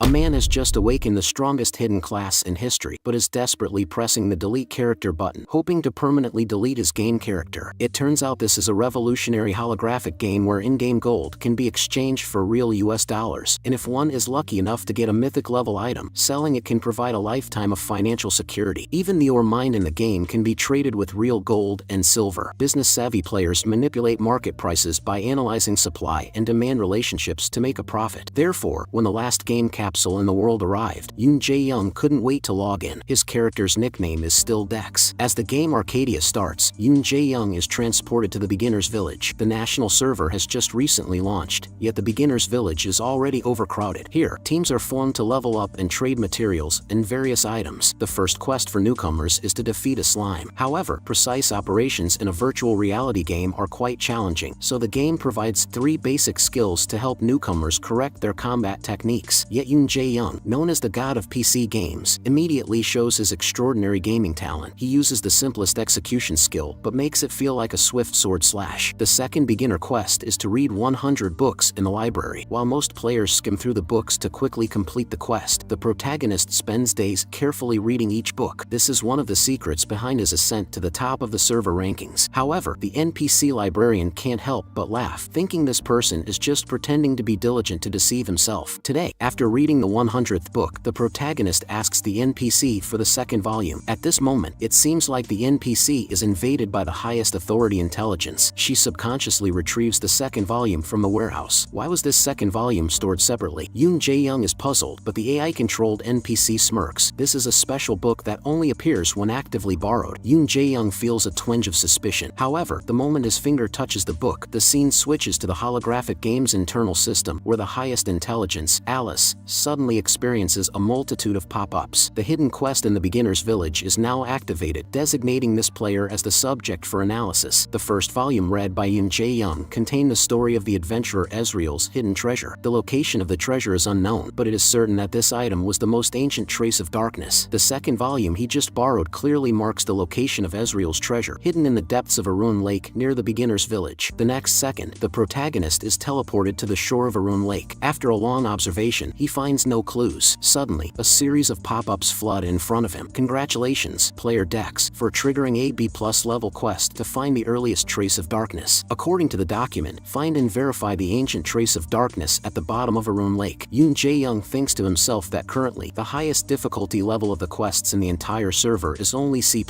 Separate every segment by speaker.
Speaker 1: A man has just awakened the strongest hidden class in history, but is desperately pressing the delete character button, hoping to permanently delete his game character. It turns out this is a revolutionary holographic game where in-game gold can be exchanged for real US dollars, and if one is lucky enough to get a mythic level item, selling it can provide a lifetime of financial security. Even the ore mined in the game can be traded with real gold and silver. Business-savvy players manipulate market prices by analyzing supply and demand relationships to make a profit. Therefore, when the last game capsule in the world arrived, Yoon Jae-young couldn't wait to log in. His character's nickname is still Dex. As the game Arcadia starts, Yoon Jae-young is transported to the beginner's village. The national server has just recently launched, yet the beginner's village is already overcrowded. Here, teams are formed to level up and trade materials and various items. The first quest for newcomers is to defeat a slime. However, precise operations in a virtual reality game are quite challenging, so the game provides 3 basic skills to help newcomers correct their combat techniques. Yet Yoon Jae-young, known as the god of PC games, immediately shows his extraordinary gaming talent. He uses the simplest execution skill, but makes it feel like a swift sword slash. The second beginner quest is to read 100 books in the library. While most players skim through the books to quickly complete the quest, the protagonist spends days carefully reading each book. This is one of the secrets behind his ascent to the top of the server rankings. However, the NPC librarian can't help but laugh, thinking this person is just pretending to be diligent to deceive himself. Today, after reading the 100th book, the protagonist asks the NPC for the second volume. At this moment, it seems like the NPC is invaded by the highest authority intelligence. She subconsciously retrieves the second volume from the warehouse. Why was this second volume stored separately? Yoon Jae-young is puzzled, but the AI-controlled NPC smirks. This is a special book that only appears when actively borrowed. Yoon Jae-young feels a twinge of suspicion. However, the moment his finger touches the book, the scene switches to the holographic game's internal system, where the highest intelligence, Alice, suddenly experiences a multitude of pop-ups. The hidden quest in the beginner's village is now activated, designating this player as the subject for analysis. The first volume, read by Yoon Jae-young, contained the story of the adventurer Ezreal's hidden treasure. The location of the treasure is unknown, but it is certain that this item was the most ancient trace of darkness. The second volume he just borrowed clearly marks the location of Ezreal's treasure, hidden in the depths of Arun Lake near the beginner's village. The next second, the protagonist is teleported to the shore of Arun Lake. After a long observation, he finds no clues. Suddenly, a series of pop-ups flood in front of him. Congratulations, player Dex, for triggering a B+ level quest to find the earliest trace of darkness. According to the document, find and verify the ancient trace of darkness at the bottom of Arun Lake. Yoon Jae-young thinks to himself that currently, the highest difficulty level of the quests in the entire server is only C+.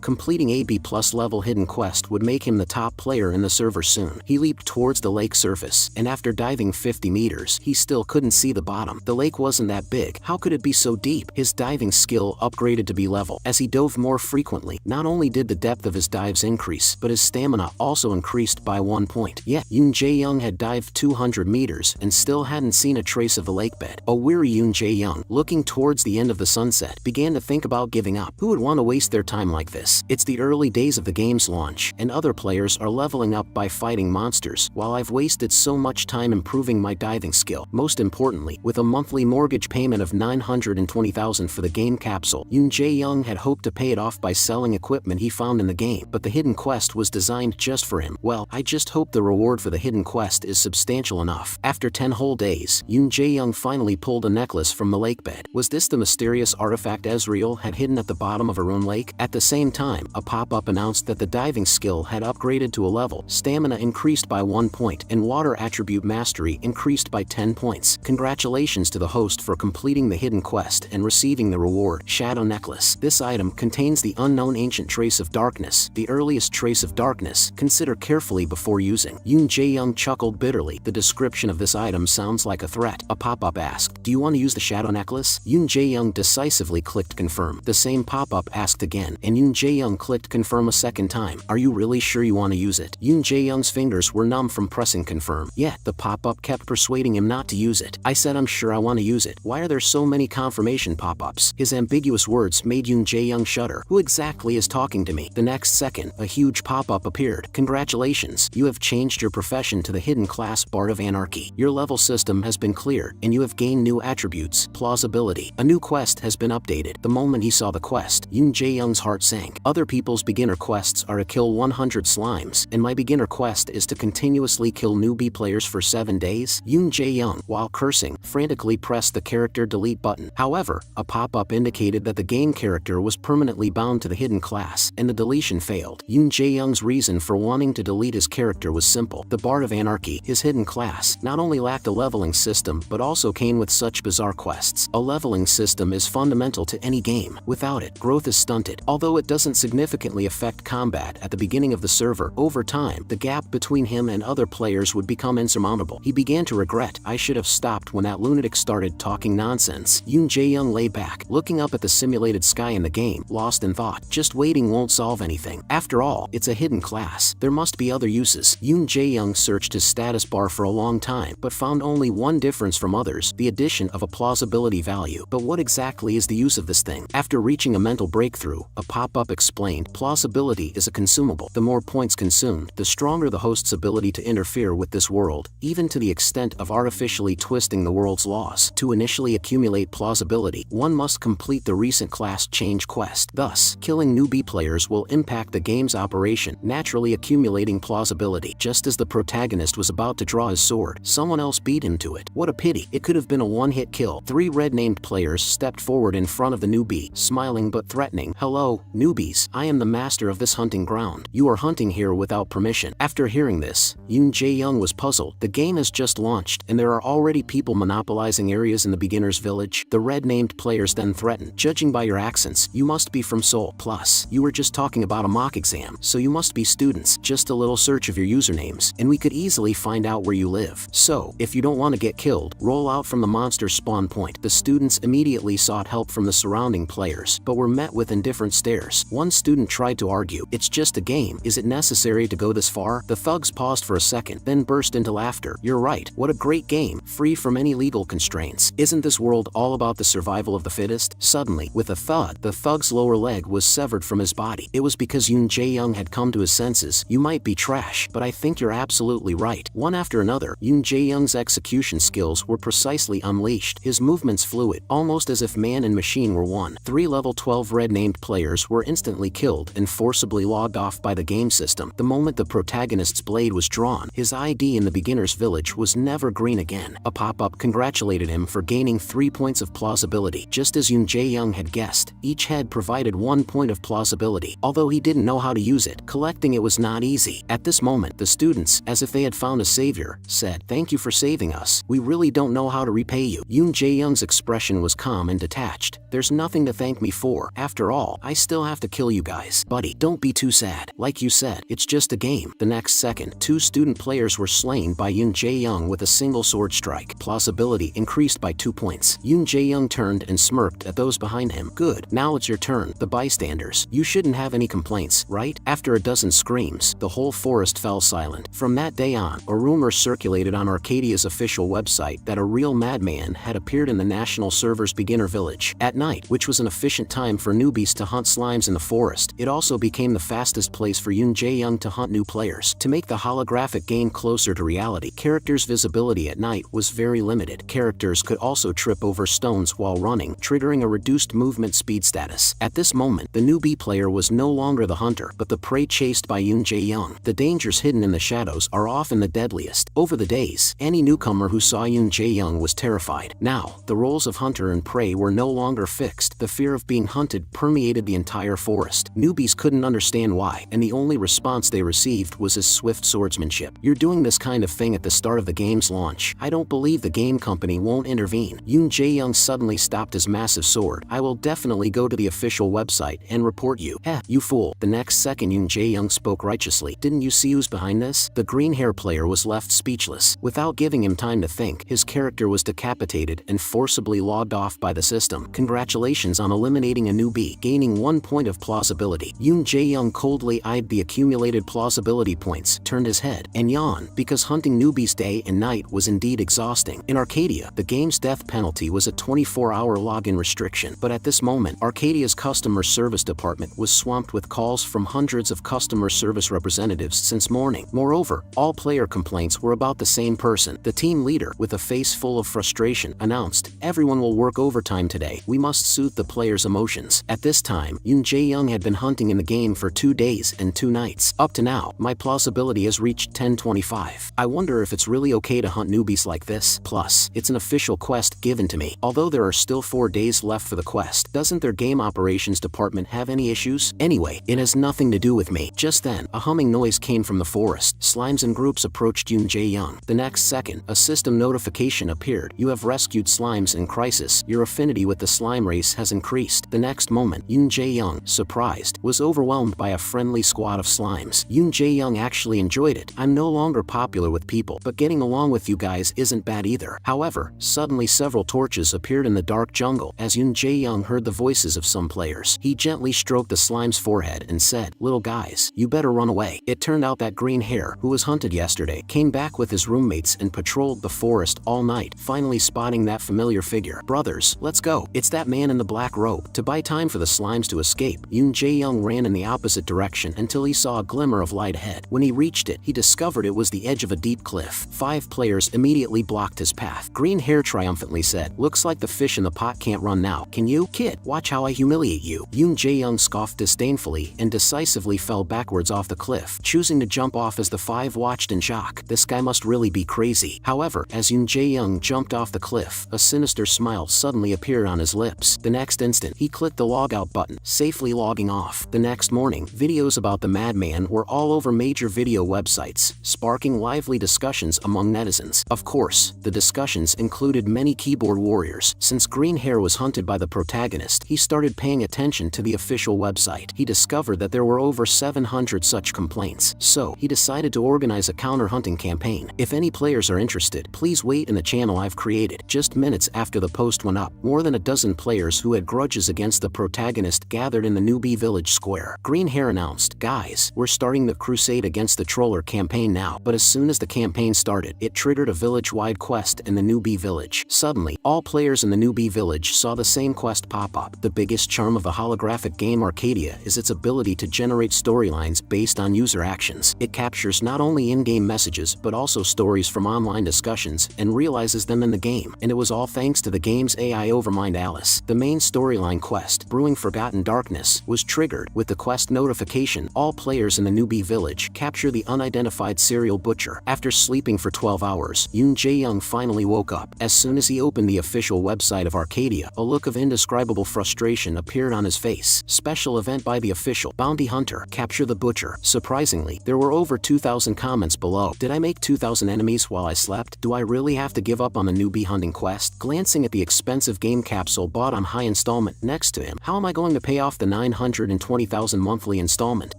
Speaker 1: Completing a B+ level hidden quest would make him the top player in the server soon. He leaped towards the lake surface, and after diving 50 meters, he still couldn't see the bottom. The lake wasn't that big. How could it be so deep? His diving skill upgraded to B level. As he dove more frequently, not only did the depth of his dives increase, but his stamina also increased by 1 point. Yet, Yoon Jae-young had dived 200 meters and still hadn't seen a trace of the lake bed. A weary Yoon Jae-young, looking towards the end of the sunset, began to think about giving up. Who would want to waste their time like this? It's the early days of the game's launch, and other players are leveling up by fighting monsters, while I've wasted so much time improving my diving skill. Most importantly, with a monthly mortgage payment of 920,000 for the game capsule, Yoon Jae-young had hoped to pay it off by selling equipment he found in the game, but the hidden quest was designed just for him. Well, I just hope the reward for the hidden quest is substantial enough. After 10 whole days, Yoon Jae-young finally pulled a necklace from the lake bed. Was this the mysterious artifact Ezreal had hidden at the bottom of Arun Lake? At the same time, a pop-up announced that the diving skill had upgraded to a level, stamina increased by 1 point, and water attribute mastery increased by 10 points. Congratulations to the host for completing the hidden quest and receiving the reward, Shadow Necklace. This item contains the unknown ancient trace of darkness, the earliest trace of darkness. Consider carefully before using. Yoon Jae-young chuckled bitterly. The description of this item sounds like a threat. A pop-up asked, "Do you want to use the Shadow Necklace?" Yoon Jae-young decisively clicked confirm. The same pop-up asked again, and Yoon Jae-young clicked confirm a second time. Are you really sure you want to use it? Yoon Jae-young's fingers were numb from pressing confirm, yet the pop-up kept persuading him not to use it. I said I'm sure I want to use it. Why are there so many confirmation pop-ups? His ambiguous words made Yoon Jae-young shudder. Who exactly is talking to me? The next second, a huge pop-up appeared. Congratulations, you have changed your profession to the hidden class Bard of Anarchy. Your level system has been cleared, and you have gained new attributes, plausibility. A new quest has been updated. The moment he saw the quest, Yoon Jae-young's heart sank. Other people's beginner quests are to kill 100 slimes, and my beginner quest is to continuously kill newbie players for 7 days? Yoon Jae-young, while cursing, frantically pressed the character delete button. However, a pop-up indicated that the game character was permanently bound to the hidden class, and the deletion failed. Yoon Jae-young's reason for wanting to delete his character was simple. The Bard of Anarchy, his hidden class, not only lacked a leveling system but also came with such bizarre quests. A leveling system is fundamental to any game. Without it, growth is stunted. Although it doesn't significantly affect combat at the beginning of the server, over time, the gap between him and other players would become insurmountable. He began to regret, "I should have stopped when that lunatic started talking nonsense." Yoon Jae-young lay back, looking up at the simulated sky in the game, lost in thought. Just waiting won't solve anything. After all, it's a hidden class. There must be other uses. Yoon Jae-young searched his status bar for a long time, but found only one difference from others: the addition of a plausibility value. But what exactly is the use of this thing? After reaching a mental breakthrough, a pop-up explained, "Plausibility is a consumable. The more points consumed, the stronger the host's ability to interfere with this world, even to the extent of artificially twisting the world's laws. To initially accumulate plausibility, one must complete the recent class change quest. Thus, killing newbie players will impact the game's operation, naturally accumulating plausibility." Just as the protagonist was about to draw his sword, someone else beat him to it. What a pity. It could have been a one-hit kill. 3 red-named players stepped forward in front of the newbie, smiling but threatening. "Hello, newbies. I am the master of this hunting ground. You are hunting here without permission." After hearing this, Yoon Jae-young was puzzled. The game has just launched, and there are already people monopolizing areas in the beginner's village. The red-named players then threatened, "Judging by your accents, you must be from Seoul. Plus, you were just talking about a mock exam, so you must be students. Just a little search of your usernames, and we could easily find out where you live. So, if you don't want to get killed, roll out from the monster spawn point." The students immediately sought help from the surrounding players, but were met with indifferent stares. One student tried to argue, "It's just a game. Is it necessary to go this far?" The thugs paused for a second, then burst into laughter. "You're right. What a great game, free from any legal constraints. Isn't this world all about the survival of the fittest?" Suddenly, with a thud, the thug's lower leg was severed from his body. It was because Yoon Jae-young had come to his senses. "You might be trash, but I think you're absolutely right." One after another, Yoon Jae-young's execution skills were precisely unleashed, his movements fluid, almost as if man and machine were one. 3 level 12 red-named players were instantly killed and forcibly logged off by the game system. The moment the protagonist's blade was drawn, his ID in the beginner's village was never green again. A pop-up congratulated him for gaining 3 points of plausibility. Just as Yoon Jae-young had guessed, each head provided 1 point of plausibility. Although he didn't know how to use it, collecting it was not easy. At this moment, the students, as if they had found a savior, said, "Thank you for saving us. We really don't know how to repay you." Yoon Jae-young's expression was calm and detached. "There's nothing to thank me for. After all, I still have to kill you guys. Buddy, don't be too sad. Like you said, it's just a game." The next second, 2 student players were slain by Yoon Jae-young with a single sword strike. Plausibility increased by 2 points. Yoon Jae-young turned and smirked at those behind him. "Good, now it's your turn." The bystanders, "You shouldn't have any complaints, right?" After a dozen screams, the whole forest fell silent. From that day on, a rumor circulated on Arcadia's official website that a real madman had appeared in the national server's beginner village. At night, which was an efficient time for newbies to hunt slimes in the forest, it also became the fastest place for Yoon Jae-young to hunt new players. To make the holographic game closer to reality, characters' visibility at night was very limited. Characters could also trip over stones while running, triggering a reduced movement speed status. At this moment, the newbie player was no longer the hunter, but the prey chased by Yoon Jae-young. The dangers hidden in the shadows are often the deadliest. Over the days, any newcomer who saw Yoon Jae-young was terrified. Now, the roles of hunter and prey were no longer fixed. The fear of being hunted permeated the entire forest. Newbies couldn't understand why, and the only response they received was his swift swordsmanship. "You're doing this kind of thing at the start of the game's launch. I don't believe the game company won't intervene." Yoon Jae-young suddenly stopped his massive sword. "I will definitely go to the official website and report you." "You fool." The next second, Yoon Jae-young spoke righteously. "Didn't you see who's behind this?" The green hair player was left speechless. Without giving him time to think, his character was decapitated and forcibly logged off by the system. "Congratulations on eliminating a newbie, gaining 1 point of plausibility." Yoon Jae-young coldly eyed the accumulated plausibility points, turned his head, and yawned, because hunting newbies day and night was indeed exhausting. In Arcadia, the game's death penalty was a 24-hour login restriction, but at this moment, Arcadia's customer service department was swamped with calls from hundreds of customer service representatives since morning. Moreover, all player complaints were about the same person. The team leader, with a face full of frustration, announced, "Everyone will work overtime today. We must must soothe the player's emotions. At this time, Yoon Jae-young had been hunting in the game for 2 days and 2 nights. Up to now, my plausibility has reached 1025. I wonder if it's really okay to hunt newbies like this. Plus, it's an official quest given to me. Although there are still 4 days left for the quest, doesn't their game operations department have any issues? Anyway, it has nothing to do with me. Just then, a humming noise came from the forest. Slimes in groups approached Yoon Jae-young. The next second, a system notification appeared. You have rescued slimes in crisis. Your affinity with the slime race has increased. The next moment, Yoon Jae-young, surprised, was overwhelmed by a friendly squad of slimes. Yoon Jae-young actually enjoyed it. I'm no longer popular with people, but getting along with you guys isn't bad either. However, suddenly several torches appeared in the dark jungle. As Yoon Jae-young heard the voices of some players, he gently stroked the slime's forehead and said, "Little guys, you better run away." It turned out that Green Hair, who was hunted yesterday, came back with his roommates and patrolled the forest all night, finally spotting that familiar figure. "Brothers, let's go. It's that man in the black robe." To buy time for the slimes to escape, Yoon Jae-young ran in the opposite direction until he saw a glimmer of light ahead. When he reached it, he discovered it was the edge of a deep cliff. 5 players immediately blocked his path. Green Hair triumphantly said, "Looks like the fish in the pot can't run now, can you? Kid, watch how I humiliate you." Yoon Jae-young scoffed disdainfully and decisively fell backwards off the cliff, choosing to jump off as the 5 watched in shock. This guy must really be crazy. However, as Yoon Jae-young jumped off the cliff, a sinister smile suddenly appeared on his lips. The next instant, he clicked the logout button, safely logging off. The next morning, videos about the madman were all over major video websites, sparking lively discussions among netizens. Of course, the discussions included many keyboard warriors. Since Green Hair was hunted by the protagonist, he started paying attention to the official website. He discovered that there were over 700 such complaints, so he decided to organize a counter-hunting campaign. If any players are interested, please wait in the channel I've created. Just minutes after the post went up, more than a dozen players who had grudges against the protagonist gathered in the newbie village square. Green Hair announced, "Guys, we're starting the crusade against the troller campaign now." But as soon as the campaign started, it triggered a village-wide quest in the newbie village. Suddenly, all players in the newbie village saw the same quest pop up. The biggest charm of the holographic game Arcadia is its ability to generate storylines based on user actions. It captures not only in-game messages but also stories from online discussions and realizes them in the game. And it was all thanks to the game's AI Overmind Alice. The main storyline quest, Brewing Forgotten Darkness, was triggered. With the quest notification, all players in the newbie village capture the unidentified serial butcher. After sleeping for 12 hours, Yoon Jae-young finally woke up. As soon as he opened the official website of Arcadia, a look of indescribable frustration appeared on his face. Special event by the official bounty hunter, capture the butcher. Surprisingly, there were over 2,000 comments below. Did I make 2,000 enemies while I slept? Do I really have to give up on the newbie hunting quest? Glancing at the expensive game capsule bought on high installment next to him, how am I going to pay off the 920,000 monthly installment?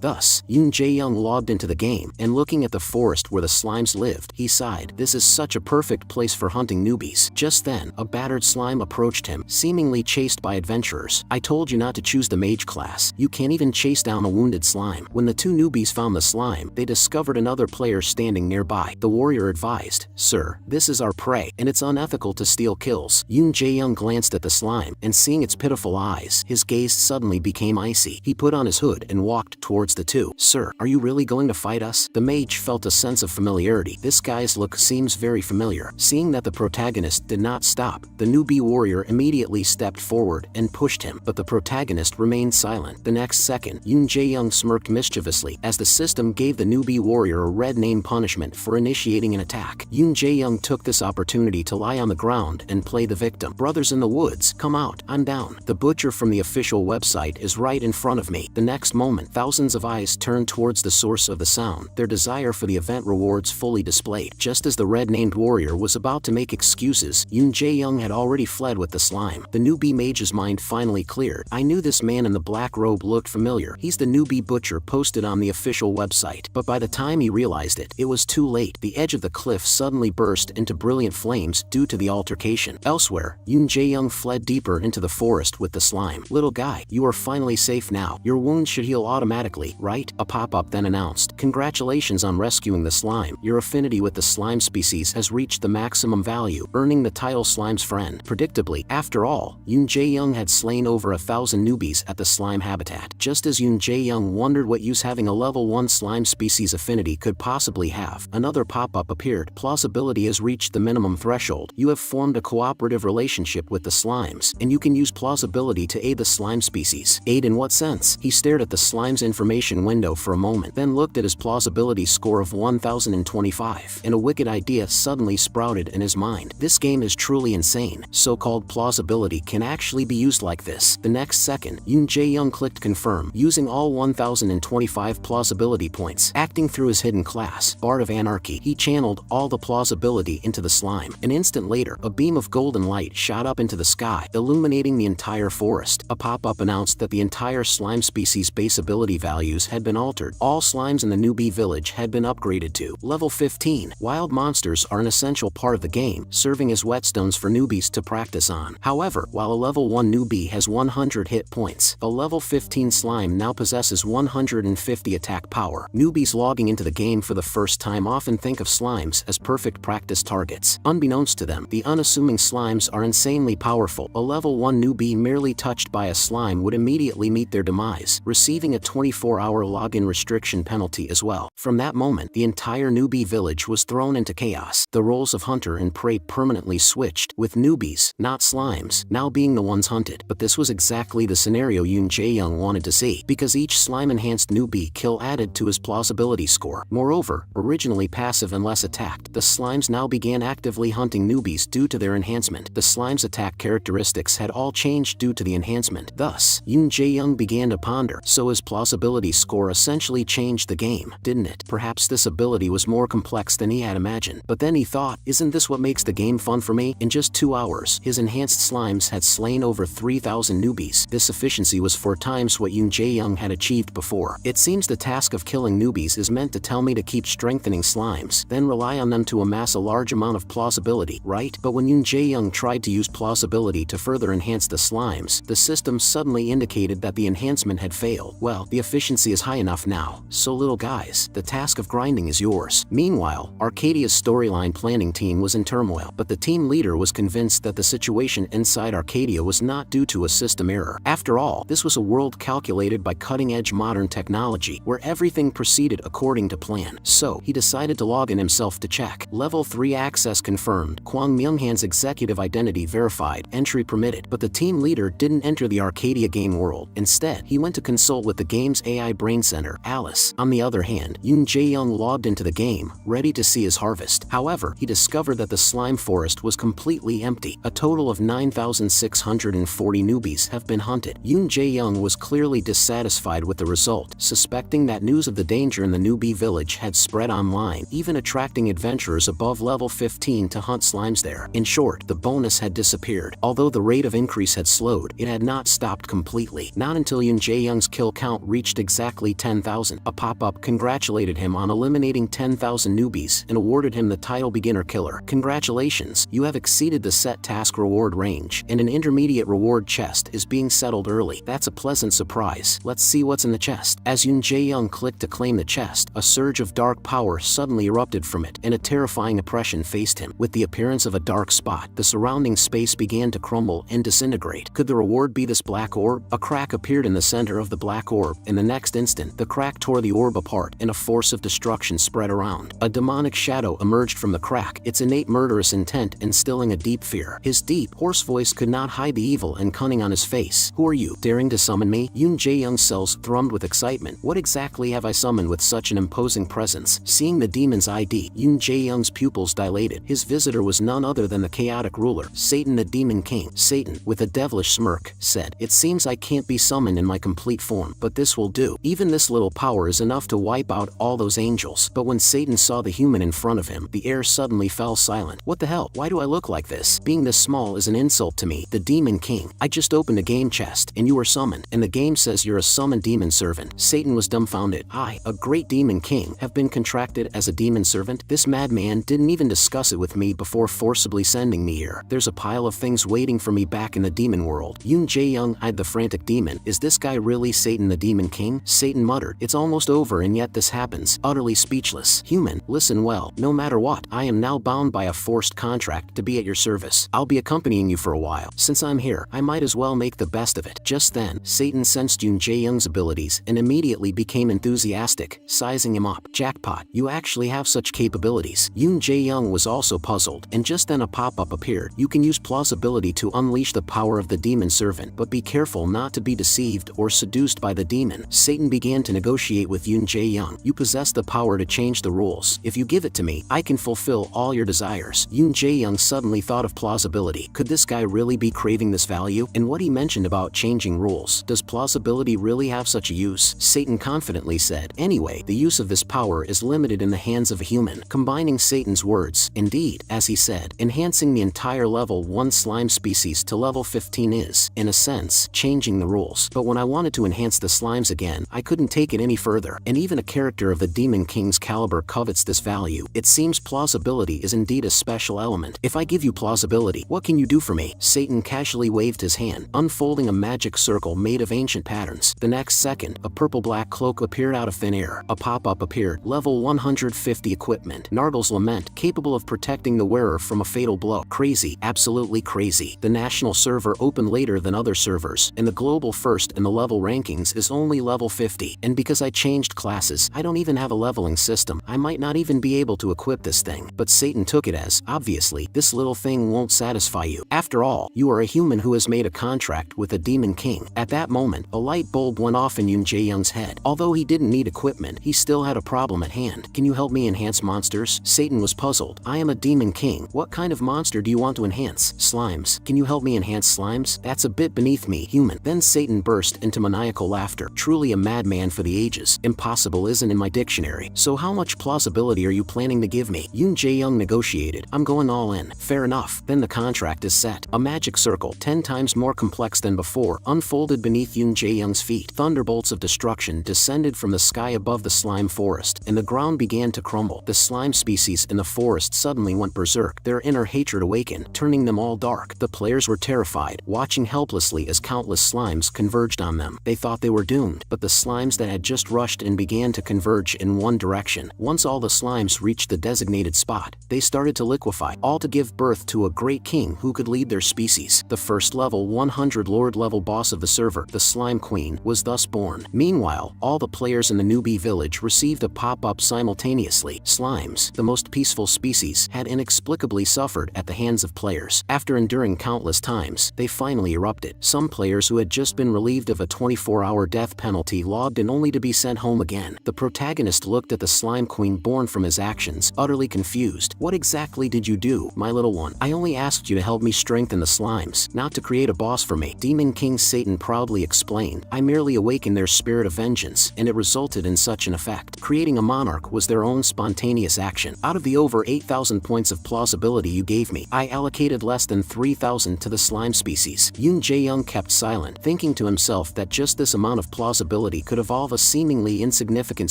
Speaker 1: Thus, Yoon Jae-young logged into the game, and looking at the forest where the slimes lived, he sighed. This is such a perfect place for hunting newbies. Just then, a battered slime approached him, seemingly chased by adventurers. "I told you not to choose the mage class. You can't even chase down a wounded slime." When the 2 newbies found the slime, they discovered another player standing nearby. The warrior advised, "Sir, this is our prey, and it's unethical to steal kills." Yoon Jae-young glanced at the slime, and seeing its pitiful eyes, his gaze suddenly became icy. He put on his hood and walked towards the 2. "Sir, are you really going to fight us?" The mage felt a sense of familiarity. This guy's look seems very familiar. Seeing that the protagonist did not stop, the newbie warrior immediately stepped forward and pushed him, but the protagonist remained silent. The next second, Yoon Jae-young smirked mischievously as the system gave the newbie warrior a red name punishment for initiating an attack. Yoon Jae-young took this opportunity to lie on the ground and play the victim. "Brothers in the woods, come out, I'm down. The butcher from the official website is right in front of me." The next moment, thousands of eyes turned towards the source of the sound, their desire for the event rewards fully displayed. Just as the red-named warrior was about to make excuses, Yoon Jae-young had already fled with the slime. The newbie mage's mind finally cleared. "I knew this man in the black robe looked familiar. He's the newbie butcher posted on the official website." But by the time he realized it, it was too late. The edge of the cliff suddenly burst into brilliant flames due to the altercation. Elsewhere, Yoon Jae-young fled deeper into the forest with the slime. "Little guy, you are finally safe now. Your wounds should heal automatically, right?" A pop-up then announced, "Congratulations on rescuing the slime. Your affinity with the slime species has reached the maximum value, earning the title Slime's Friend." Predictably, after all, Yoon Jae-young had slain over 1,000 newbies at the slime habitat. Just as Yoon Jae-young wondered what use having a level 1 slime species affinity could possibly have, another pop-up appeared. "Plausibility has reached the minimum threshold. You have formed a cooperative relationship with the slimes. and you can use plausibility to aid the slime species. Aid in what sense? He stared at the slime's information window for a moment, then looked at his plausibility score of 1025, and a wicked idea suddenly sprouted in his mind. This game is truly insane. So-called plausibility can actually be used like this. The next second, Yoon Jae-young clicked confirm, using all 1025 plausibility points. Acting through his hidden class, Bard of Anarchy, he channeled all the plausibility into the slime. An instant later, a beam of golden light shot up into the sky, illuminating the entire forest. A pop-up announced that the entire slime species' base ability values had been altered. All slimes in the newbie village had been upgraded to level 15. Wild monsters are an essential part of the game, serving as whetstones for newbies to practice on. However, while a level 1 newbie has 100 hit points, a level 15 slime now possesses 150 attack power. Newbies logging into the game for the first time often think of slimes as perfect practice targets. Unbeknownst to them, the unassuming slimes are insanely powerful. A level 1 newbie merely touched by a slime would immediately meet their demise, receiving a 24-hour login restriction penalty as well. From that moment, the entire newbie village was thrown into chaos. The roles of hunter and prey permanently switched, with newbies, not slimes, now being the ones hunted. But this was exactly the scenario Yoon Jae-young wanted to see, because each slime-enhanced newbie kill added to his plausibility score. Moreover, originally passive unless attacked, the slimes now began actively hunting newbies due to their enhancement. The slime's attack characteristics had all changed due to the enhancement. Thus, Yoon Jae-young began to ponder, so his plausibility score essentially changed the game, didn't it? Perhaps this ability was more complex than he had imagined. But then he thought, isn't this what makes the game fun for me? In just 2 hours, his enhanced slimes had slain over 3,000 newbies. This efficiency was 4 times what Yoon Jae-young had achieved before. It seems the task of killing newbies is meant to tell me to keep strengthening slimes, then rely on them to amass a large amount of plausibility, right? But when Yoon Jae-young tried to use plausibility to further enhance the slimes, the system suddenly indicated that the enhancement had failed. Well, the efficiency is high enough now, so little guys, the task of grinding is yours. Meanwhile, Arcadia's storyline planning team was in turmoil, but the team leader was convinced that the situation inside Arcadia was not due to a system error. After all, this was a world calculated by cutting-edge modern technology, where everything proceeded according to plan. So, he decided to log in himself to check. Level 3 access confirmed. Kwang Myung-han's executive identity verified. Entry permitted. But the team leader didn't enter the Arcadia game world. Instead, he went to consult with the game's AI brain center, Alice. On the other hand, Yoon Jae-young logged into the game, ready to see his harvest. However, he discovered that the slime forest was completely empty. A total of 9,640 newbies have been hunted. Yoon Jae-young was clearly dissatisfied with the result, suspecting that news of the danger in the newbie village had spread online, even attracting adventurers above level 15 to hunt slimes there. In short, the bonus had disappeared. Although the rate of increase had slowed, it had not stopped completely. Not until Yoon Jae-young's kill count reached exactly 10,000. A pop-up congratulated him on eliminating 10,000 newbies and awarded him the title Beginner Killer. Congratulations, you have exceeded the set task reward range, and an intermediate reward chest is being settled early. That's a pleasant surprise. Let's see what's in the chest. As Yoon Jae-young clicked to claim the chest, a surge of dark power suddenly erupted from it, and a terrifying oppression faced him. With the appearance of a dark spot, the surrounding space began to crumble and disintegrate. Could the reward be this black orb? A crack appeared in the center of the black orb. In the next instant, the crack tore the orb apart, and a force of destruction spread around. A demonic shadow emerged from the crack, its innate murderous intent instilling a deep fear. His deep, hoarse voice could not hide the evil and cunning on his face. Who are you, daring to summon me? Yoon Jae-young's cells thrummed with excitement. What exactly have I summoned with such an imposing presence? Seeing the demon's ID, Yoon Jae-young's pupils dilated. His visitor was none other than the chaotic ruler, Satan the Demon King. Satan, with a devilish smirk, said, "It seems I can't be summoned in my complete form, but this will do. Even this little power is enough to wipe out all those angels." But when Satan saw the human in front of him, the air suddenly fell silent. What the hell? Why do I look like this? Being this small is an insult to me, the Demon King. I just opened a game chest, and you were summoned, and the game says you're a summoned demon servant. Satan was dumbfounded. I, a great demon king, have been contracted as a demon servant? This madman didn't even discuss it with me before forcibly sending me here. There's a pile of things waiting for me back in the demon world. Yoon Jae-young eyed the frantic demon. Is this guy really Satan the Demon King? Satan muttered. It's almost over and yet this happens. Utterly speechless. Human, listen well. No matter what, I am now bound by a forced contract to be at your service. I'll be accompanying you for a while. Since I'm here, I might as well make the best of it. Just then, Satan sensed Yoon Jae-young's abilities and immediately became enthusiastic, sizing him up. Jackpot, you actually have such capabilities. Yoon Jae-young was also puzzled, and just then a pop-up appeared. You can use plausibility to unleash the power of the demon servant, but be careful not to be deceived or seduced by the demon. Satan began to negotiate with Yoon Jae-young. You possess the power to change the rules. If you give it to me, I can fulfill all your desires. Yoon Jae-young suddenly thought of plausibility. Could this guy really be craving this value? And what he mentioned about changing rules, does plausibility really have such a use? Satan confidently said, anyway, the use of this power is limited in the hands of a human. Combining Satan's words, indeed, as he said, enhancing the entire level 1 slime species to level 15 is, in a sense, changing the rules. But when I wanted to enhance the slimes again, I couldn't take it any further, and even a character of the Demon King's caliber covets this value. It seems plausibility is indeed a special element. If I give you plausibility, what can you do for me? Satan casually waved his hand, unfolding a magic circle made of ancient patterns. The next second, a purple-black cloak appeared out of thin air. A pop-up appeared, level 150 equipment, Nardal's Lament, capable of protecting the wearer from a fatal blow. Crazy, absolutely crazy. The national server opened later than other servers, and the global first in the level rankings is only level 50. And because I changed classes, I don't even have a leveling system. I might not even be able to equip this thing. But Satan took it as, obviously, this little thing won't satisfy you. After all, you are a human who has made a contract with a Demon King. At that moment, a light bulb went off in Yoon Jae-young's head. Although he didn't need equipment, he still had a problem at hand. Can you help me enhance monsters? Satan was puzzled. I am a Demon King. What kind of monster do you want to enhance? Slimes. Can you help me enhance slimes? That's a bit beneath me, human. Then Satan burst into maniacal laughter. Truly a madman for the ages. Impossible isn't in my dictionary. So how much plausibility are you planning to give me? Yoon Jae-young negotiated. I'm going all in. Fair enough. Then the contract is set. A magic circle, 10 times more complex than before, unfolded beneath Yoon Jae-young's feet. Thunderbolts of destruction descended from the sky above the slime forest, and the ground began to crumble. The slime species in the forest suddenly went berserk, their inner hatred awakened, turning them all dark. The players were terrified, watching helplessly as countless slimes converged on them. They thought they were doomed, but the slimes that had just rushed in began to converge in one direction. Once all the slimes reached the designated spot, they started to liquefy, all to give birth to a great king who could lead their species. The first level 100 Lord level boss of the server, the Slime Queen, was thus born. Meanwhile, all the players in the newbie village received a pop-up simultaneously. Slimes, the most peaceful species, had inexplicably suffered at the hands of players. After enduring countless times, they finally erupted. Some players who had just been relieved of a 24-hour death penalty logged in only to be sent home again. The protagonist looked at the Slime Queen born from his actions, utterly confused. What exactly did you do, my little one? I only asked you to help me strengthen the slimes, not to create a boss for me. Demon King Satan proudly explained. I merely awakened their spirit of vengeance, and it resulted in such an effect. Creating a monarch was their own spontaneous action. Out of the over 8,000 points of plausibility you gave me, I allocated less than 3,000 to the slime species. Yoon Jae-young kept silent, thinking to himself that just this amount of plausibility could evolve a seemingly insignificant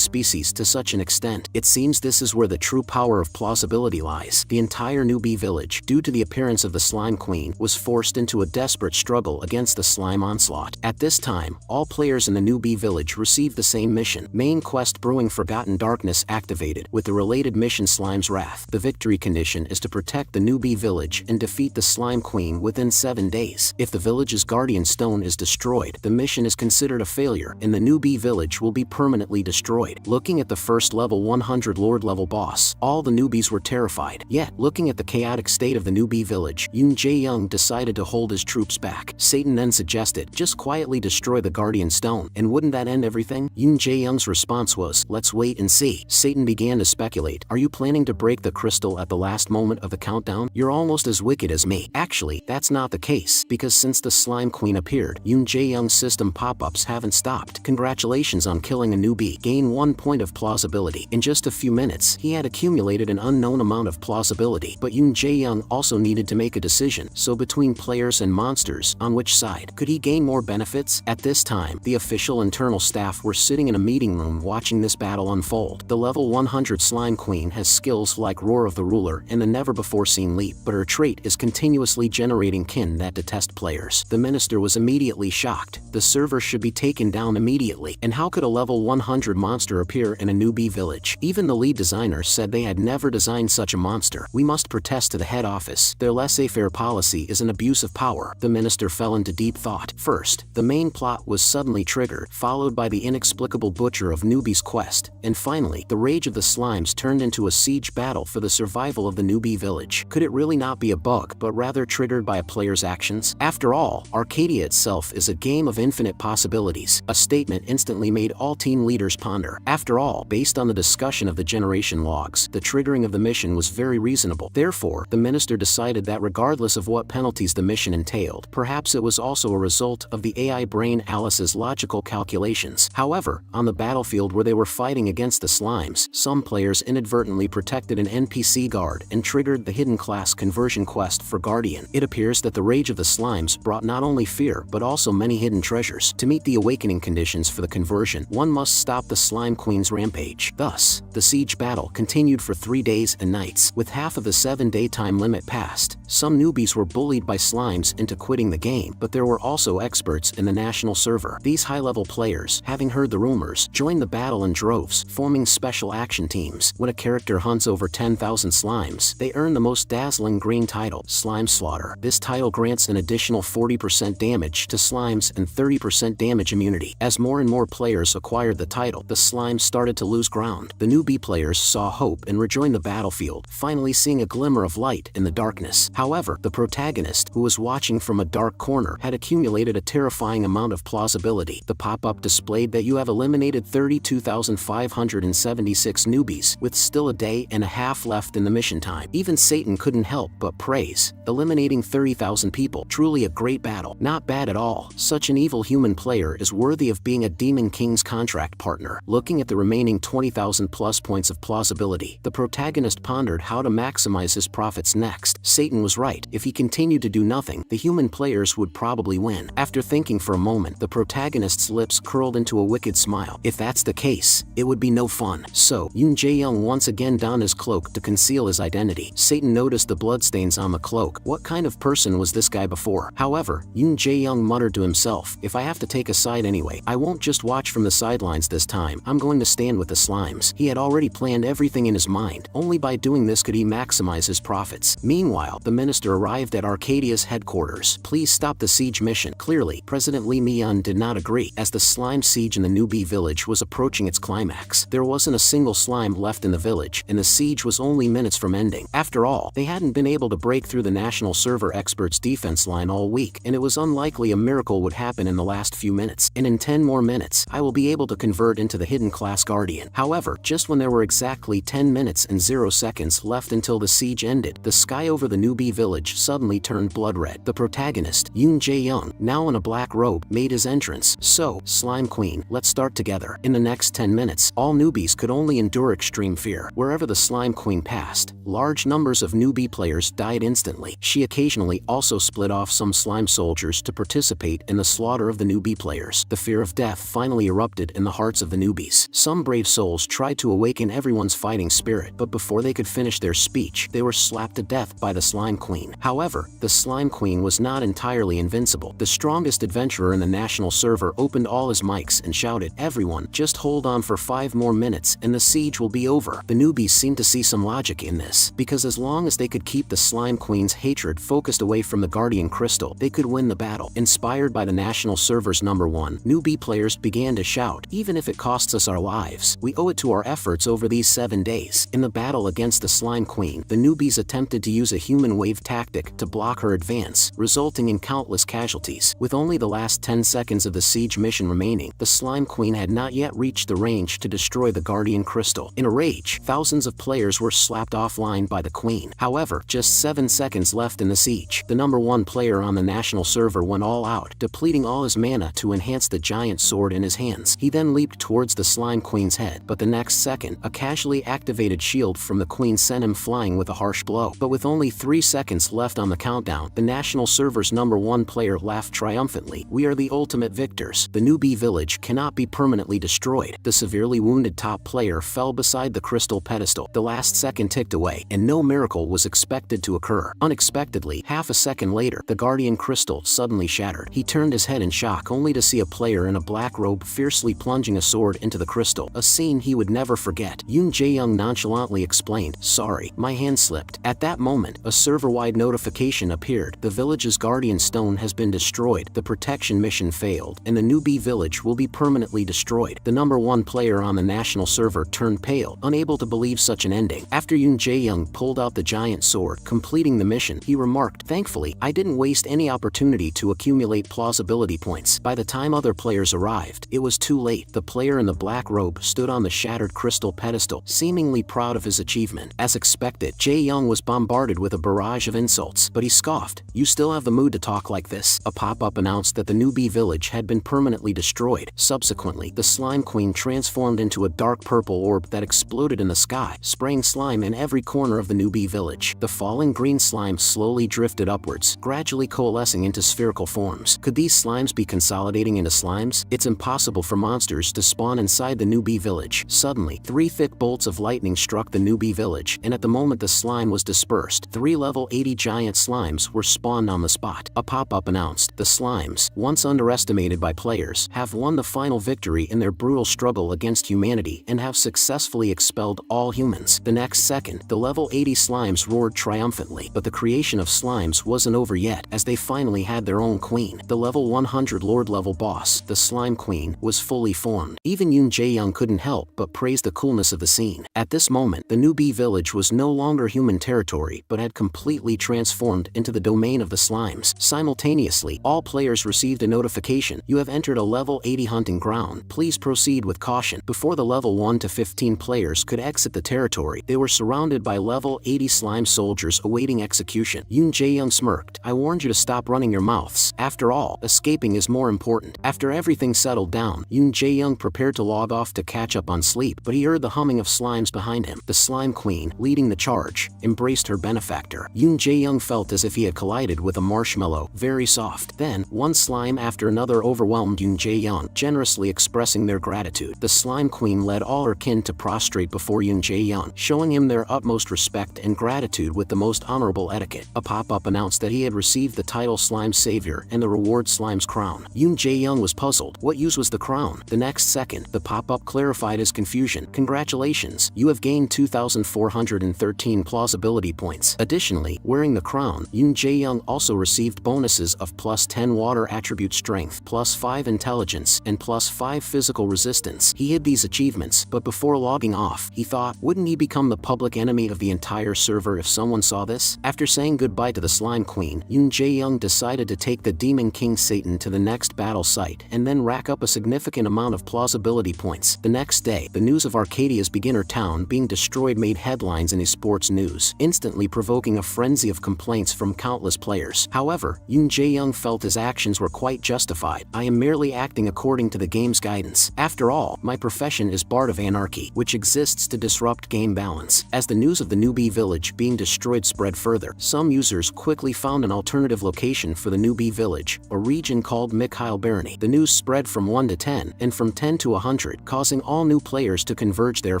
Speaker 1: species to such an extent. It seems this is where the true power of plausibility lies. The entire newbie village, due to the appearance of the Slime Queen, was forced into a desperate struggle against the slime onslaught. At this time, all players in the newbie village received the same mission. Main quest Brewing Forgotten Darkness activated, with the related mission Slime's Wrath. The victory condition is to protect the newbie village and defeat the Slime Queen within 7 days. If the village's guardian stone is destroyed, the mission is considered a failure, and the newbie village will be permanently destroyed. Looking at the first level 100 Lord level boss, all the newbies were terrified. Yet, looking at the chaotic state of the newbie village, Yoon Jae-young decided to hold his troops back. Satan then suggested, just quietly destroy the guardian stone, and wouldn't that end everything? Yoon Jae-young's response was, let's wait and see. Satan began to speculate. Are you planning to break the crystal at the last moment of the countdown? You're almost as wicked as me. Actually, that's not the case, because since the Slime Queen appeared, Yoon Jae-young's system pop-ups haven't stopped. Congratulations on killing a newbie. Gain 1 point of plausibility. In just a few minutes, he had accumulated an unknown amount of plausibility. But Yoon Jae-young also needed to make a decision, so between players and monsters, on which side could he gain more benefits? At this time, the official internal staff were sitting in a meeting room watching this battle unfold. The level 100 Slime Queen has skills like Roar of the Ruler and the never-before-seen Leap, but her trait is continuously generating kin that detest players. The minister was immediately shocked. The server should be taken down immediately. And how could a level 100 monster appear in a newbie village? Even the lead designer said they had never designed such a monster. We must protest to the head office. Their laissez-faire policy is an abuse of power. The minister fell into deep thought. First, the main plot was suddenly triggered, followed by the inexplicable butcher of newbie's quest, and finally, the rage of the slimes turned into a siege battle for the survival of the newbie village. Could it really not be a bug, but rather triggered by by players' actions? After all, Arcadia itself is a game of infinite possibilities, a statement instantly made all team leaders ponder. After all, based on the discussion of the generation logs, the triggering of the mission was very reasonable. Therefore, the minister decided that regardless of what penalties the mission entailed, perhaps it was also a result of the AI brain Alice's logical calculations. However, on the battlefield where they were fighting against the slimes, some players inadvertently protected an NPC guard and triggered the hidden class conversion quest for Guardian. It appears that the rage of the slimes brought not only fear but also many hidden treasures. To meet the awakening conditions for the conversion, one must stop the Slime Queen's rampage. Thus, the siege battle continued for 3 days and nights. With half of the 7-day time limit passed, some newbies were bullied by slimes into quitting the game, but there were also experts in the national server. These high-level players, having heard the rumors, joined the battle in droves, forming special action teams. When a character hunts over 10,000 slimes, they earn the most dazzling green title, Slime Slaughter. This title grants an additional 40% damage to slimes and 30% damage immunity. As more and more players acquired the title, the slimes started to lose ground. The newbie players saw hope and rejoined the battlefield, finally seeing a glimmer of light in the darkness. However, the protagonist, who was watching from a dark corner, had accumulated a terrifying amount of plausibility. The pop-up displayed that you have eliminated 32,576 newbies, with still a day and a half left in the mission time. Even Satan couldn't help but praise. Eliminating 30,000 people, truly a great battle. Not bad at all. Such an evil human player is worthy of being a Demon King's contract partner. Looking at the remaining 20,000 plus points of plausibility, the protagonist pondered how to maximize his profits next. Satan was right. If he continued to do nothing, the human players would probably win. After thinking for a moment, the protagonist's lips curled into a wicked smile. If that's the case, it would be no fun. So, Yoon Jae-young once again donned his cloak to conceal his identity. Satan noticed the bloodstains on the cloak. What kind of person was this guy before? However, Yoon Jae-young muttered to himself, if I have to take a side anyway, I won't just watch from the sidelines this time. I'm going to stand with the slimes. He had already planned everything in his mind. Only by doing this could he maximize his profits. Meanwhile, the minister arrived at Arcadia's headquarters. Please stop the siege mission. Clearly, President Lee Mi-yeon did not agree. As the slime siege in the newbie village was approaching its climax, there wasn't a single slime left in the village, and the siege was only minutes from ending. After all, they hadn't been able to break through the national server experts' defense line all week, and it was unlikely a miracle would happen in the last few minutes. And in 10 more minutes, I will be able to convert into the hidden class Guardian. However, just when there were exactly 10 minutes and 0 seconds left until the siege ended, the sky over the newbie village suddenly turned blood red. The protagonist, Yoon Jae-young, now in a black robe, made his entrance. So, Slime Queen, let's start together. In the next 10 minutes, all newbies could only endure extreme fear. Wherever the Slime Queen passed, large numbers of newbie players died instantly. She occasionally also split off some slime soldiers to participate in the slaughter of the newbie players. The fear of death finally erupted in the hearts of the newbies. Some brave souls tried to awaken everyone's fighting spirit, but before they could finish their speech, they were slapped to death by the Slime Queen. However, the Slime Queen was not entirely invincible. The strongest adventurer in the national server opened all his mics and shouted, "Everyone, just hold on for 5 more minutes and the siege will be over." The newbies seemed to see some logic in this, because as long as they could keep the Slime Queen's hatred focused away from the Guardian Crystal, they could win the battle. Inspired by the national server's #1, newbie players began to shout, "Even if it costs us our lives, we owe it to our efforts over these 7 days." In the battle against the Slime Queen, the newbies attempted to use a human wave tactic to block her advance, resulting in countless casualties. With only the last 10 seconds of the siege mission remaining, the Slime Queen had not yet reached the range to destroy the Guardian Crystal. In a rage, thousands of players were slapped offline by the Queen. However, just 7 seconds left in the siege, the #1 player on the national server went all out, depleting all his mana to enhance the giant sword in his hands. He then leaped towards the Slime Queen's head, but the next second, a casually activated shield from the Queen sent him flying with a harsh blow. But with only 3 seconds left on the countdown, the national server's #1 player laughed triumphantly. "We are the ultimate victors. The newbie village cannot be permanently destroyed." The severely wounded top player fell beside the crystal pedestal. The last second ticked away, and no miracle was expected to occur. Unexpectedly, half a second later, the Guardian Crystal suddenly shattered. He turned his head in shock only to see a player in a black robe fiercely plunging a sword into the crystal, a scene he would never forget. Yoon Jae-young nonchalantly explained, "Sorry, my hand slipped." At that moment, a server-wide notification appeared. The village's Guardian Stone has been destroyed, the protection mission failed, and the newbie village will be permanently destroyed. The #1 player on the national server turned pale, unable to believe such an ending. After Yoon Jae-young pulled out the giant sword, completing the mission, he remarked, Thankfully, I didn't waste any opportunity to accumulate plausibility points. By the time other players arrived, it was too late. The player in the black robe stood on the shattered crystal pedestal, seemingly proud of his achievement. As expected, Jae Young was bombarded with a barrage of insults, but he scoffed. "You still have the mood to talk like this?" A pop-up announced that the newbie village had been permanently destroyed. Subsequently, the Slime Queen transformed into a dark purple orb that exploded in the sky, spraying slime in every corner of the newbie village. The falling green slime slowly drifted upwards, gradually coalescing into spherical forms. Could these slimes be consolidating into slimes? It's impossible for monsters to spawn inside the newbie village. Suddenly, 3 thick bolts of lightning struck the newbie village, and at the moment the slime was dispersed, 3 level 80 giant slimes were spawned on the spot. A pop-up announced, "The slimes, once underestimated by players, have won the final victory in their brutal struggle against humanity and have successfully expelled all humans." The next second, the level 80 slimes roared triumphantly, but the creation of slimes wasn't over yet, as they finally had their own queen. The level 100 Lord level boss, the Slime Queen, was fully formed. Even Yoon Jae-young couldn't help but praise the coolness of the scene. At this moment, the newbie village was no longer human territory but had completely transformed into the domain of the slimes. Simultaneously, all players received a notification: "You have entered a level 80 hunting ground. Please proceed with caution." Before the level 1 to 15 players could exit the territory, they were surrounded by level 80 slime soldiers awaiting execution. Yoon Jae-young smirked. "I warned you to stop running your mouths. After all, escaping is more important." After everything settled down, Yoon Jae-young prepared to log off to catch up on sleep, but he heard the humming of slimes behind him. The Slime Queen, leading the charge, embraced her benefactor. Yoon Jae-young felt as if he had collided with a marshmallow, very soft. Then, one slime after another overwhelmed Yoon Jae-young, generously expressing their gratitude. The Slime Queen led all her kin to prostrate before Yoon Jae-young, showing him their utmost respect and gratitude with the most honorable etiquette. A pop-up announced that he had received the title Slime Savior and the reward Slime's Crown. Yoon Jae-young was puzzled. What use was the crown? The next second, the pop-up clarified his confusion. "Congratulations, you have gained 2,413 plausibility points." Additionally, wearing the crown, Yoon Jae-young also received bonuses of +10 water attribute strength, +5 intelligence, and +5 physical resistance. He hid these achievements, but before logging off, he thought, wouldn't he become the public enemy of the entire server if someone saw this? After saying goodbye to the Slime Queen, Yoon Jae-young decided to take the Demon King Satan to the next battle site and then rack up a significant amount of plausibility points. The next day, the news of Arcadia's beginner town being destroyed made headlines in esports news, instantly provoking a frenzy of complaints from countless players. However, Yoon Jae-young felt his actions were quite justified. "I am merely acting according to the game's guidance. After all, my profession is Bard of Anarchy, which exists to disrupt game balance." As the news of the newbie village being destroyed spread further, some users quickly found an alternative location for the newbie village, a region called Mikhail Barony. The news spread from 1 to 10, and from 10 to 100, causing all new players to converge there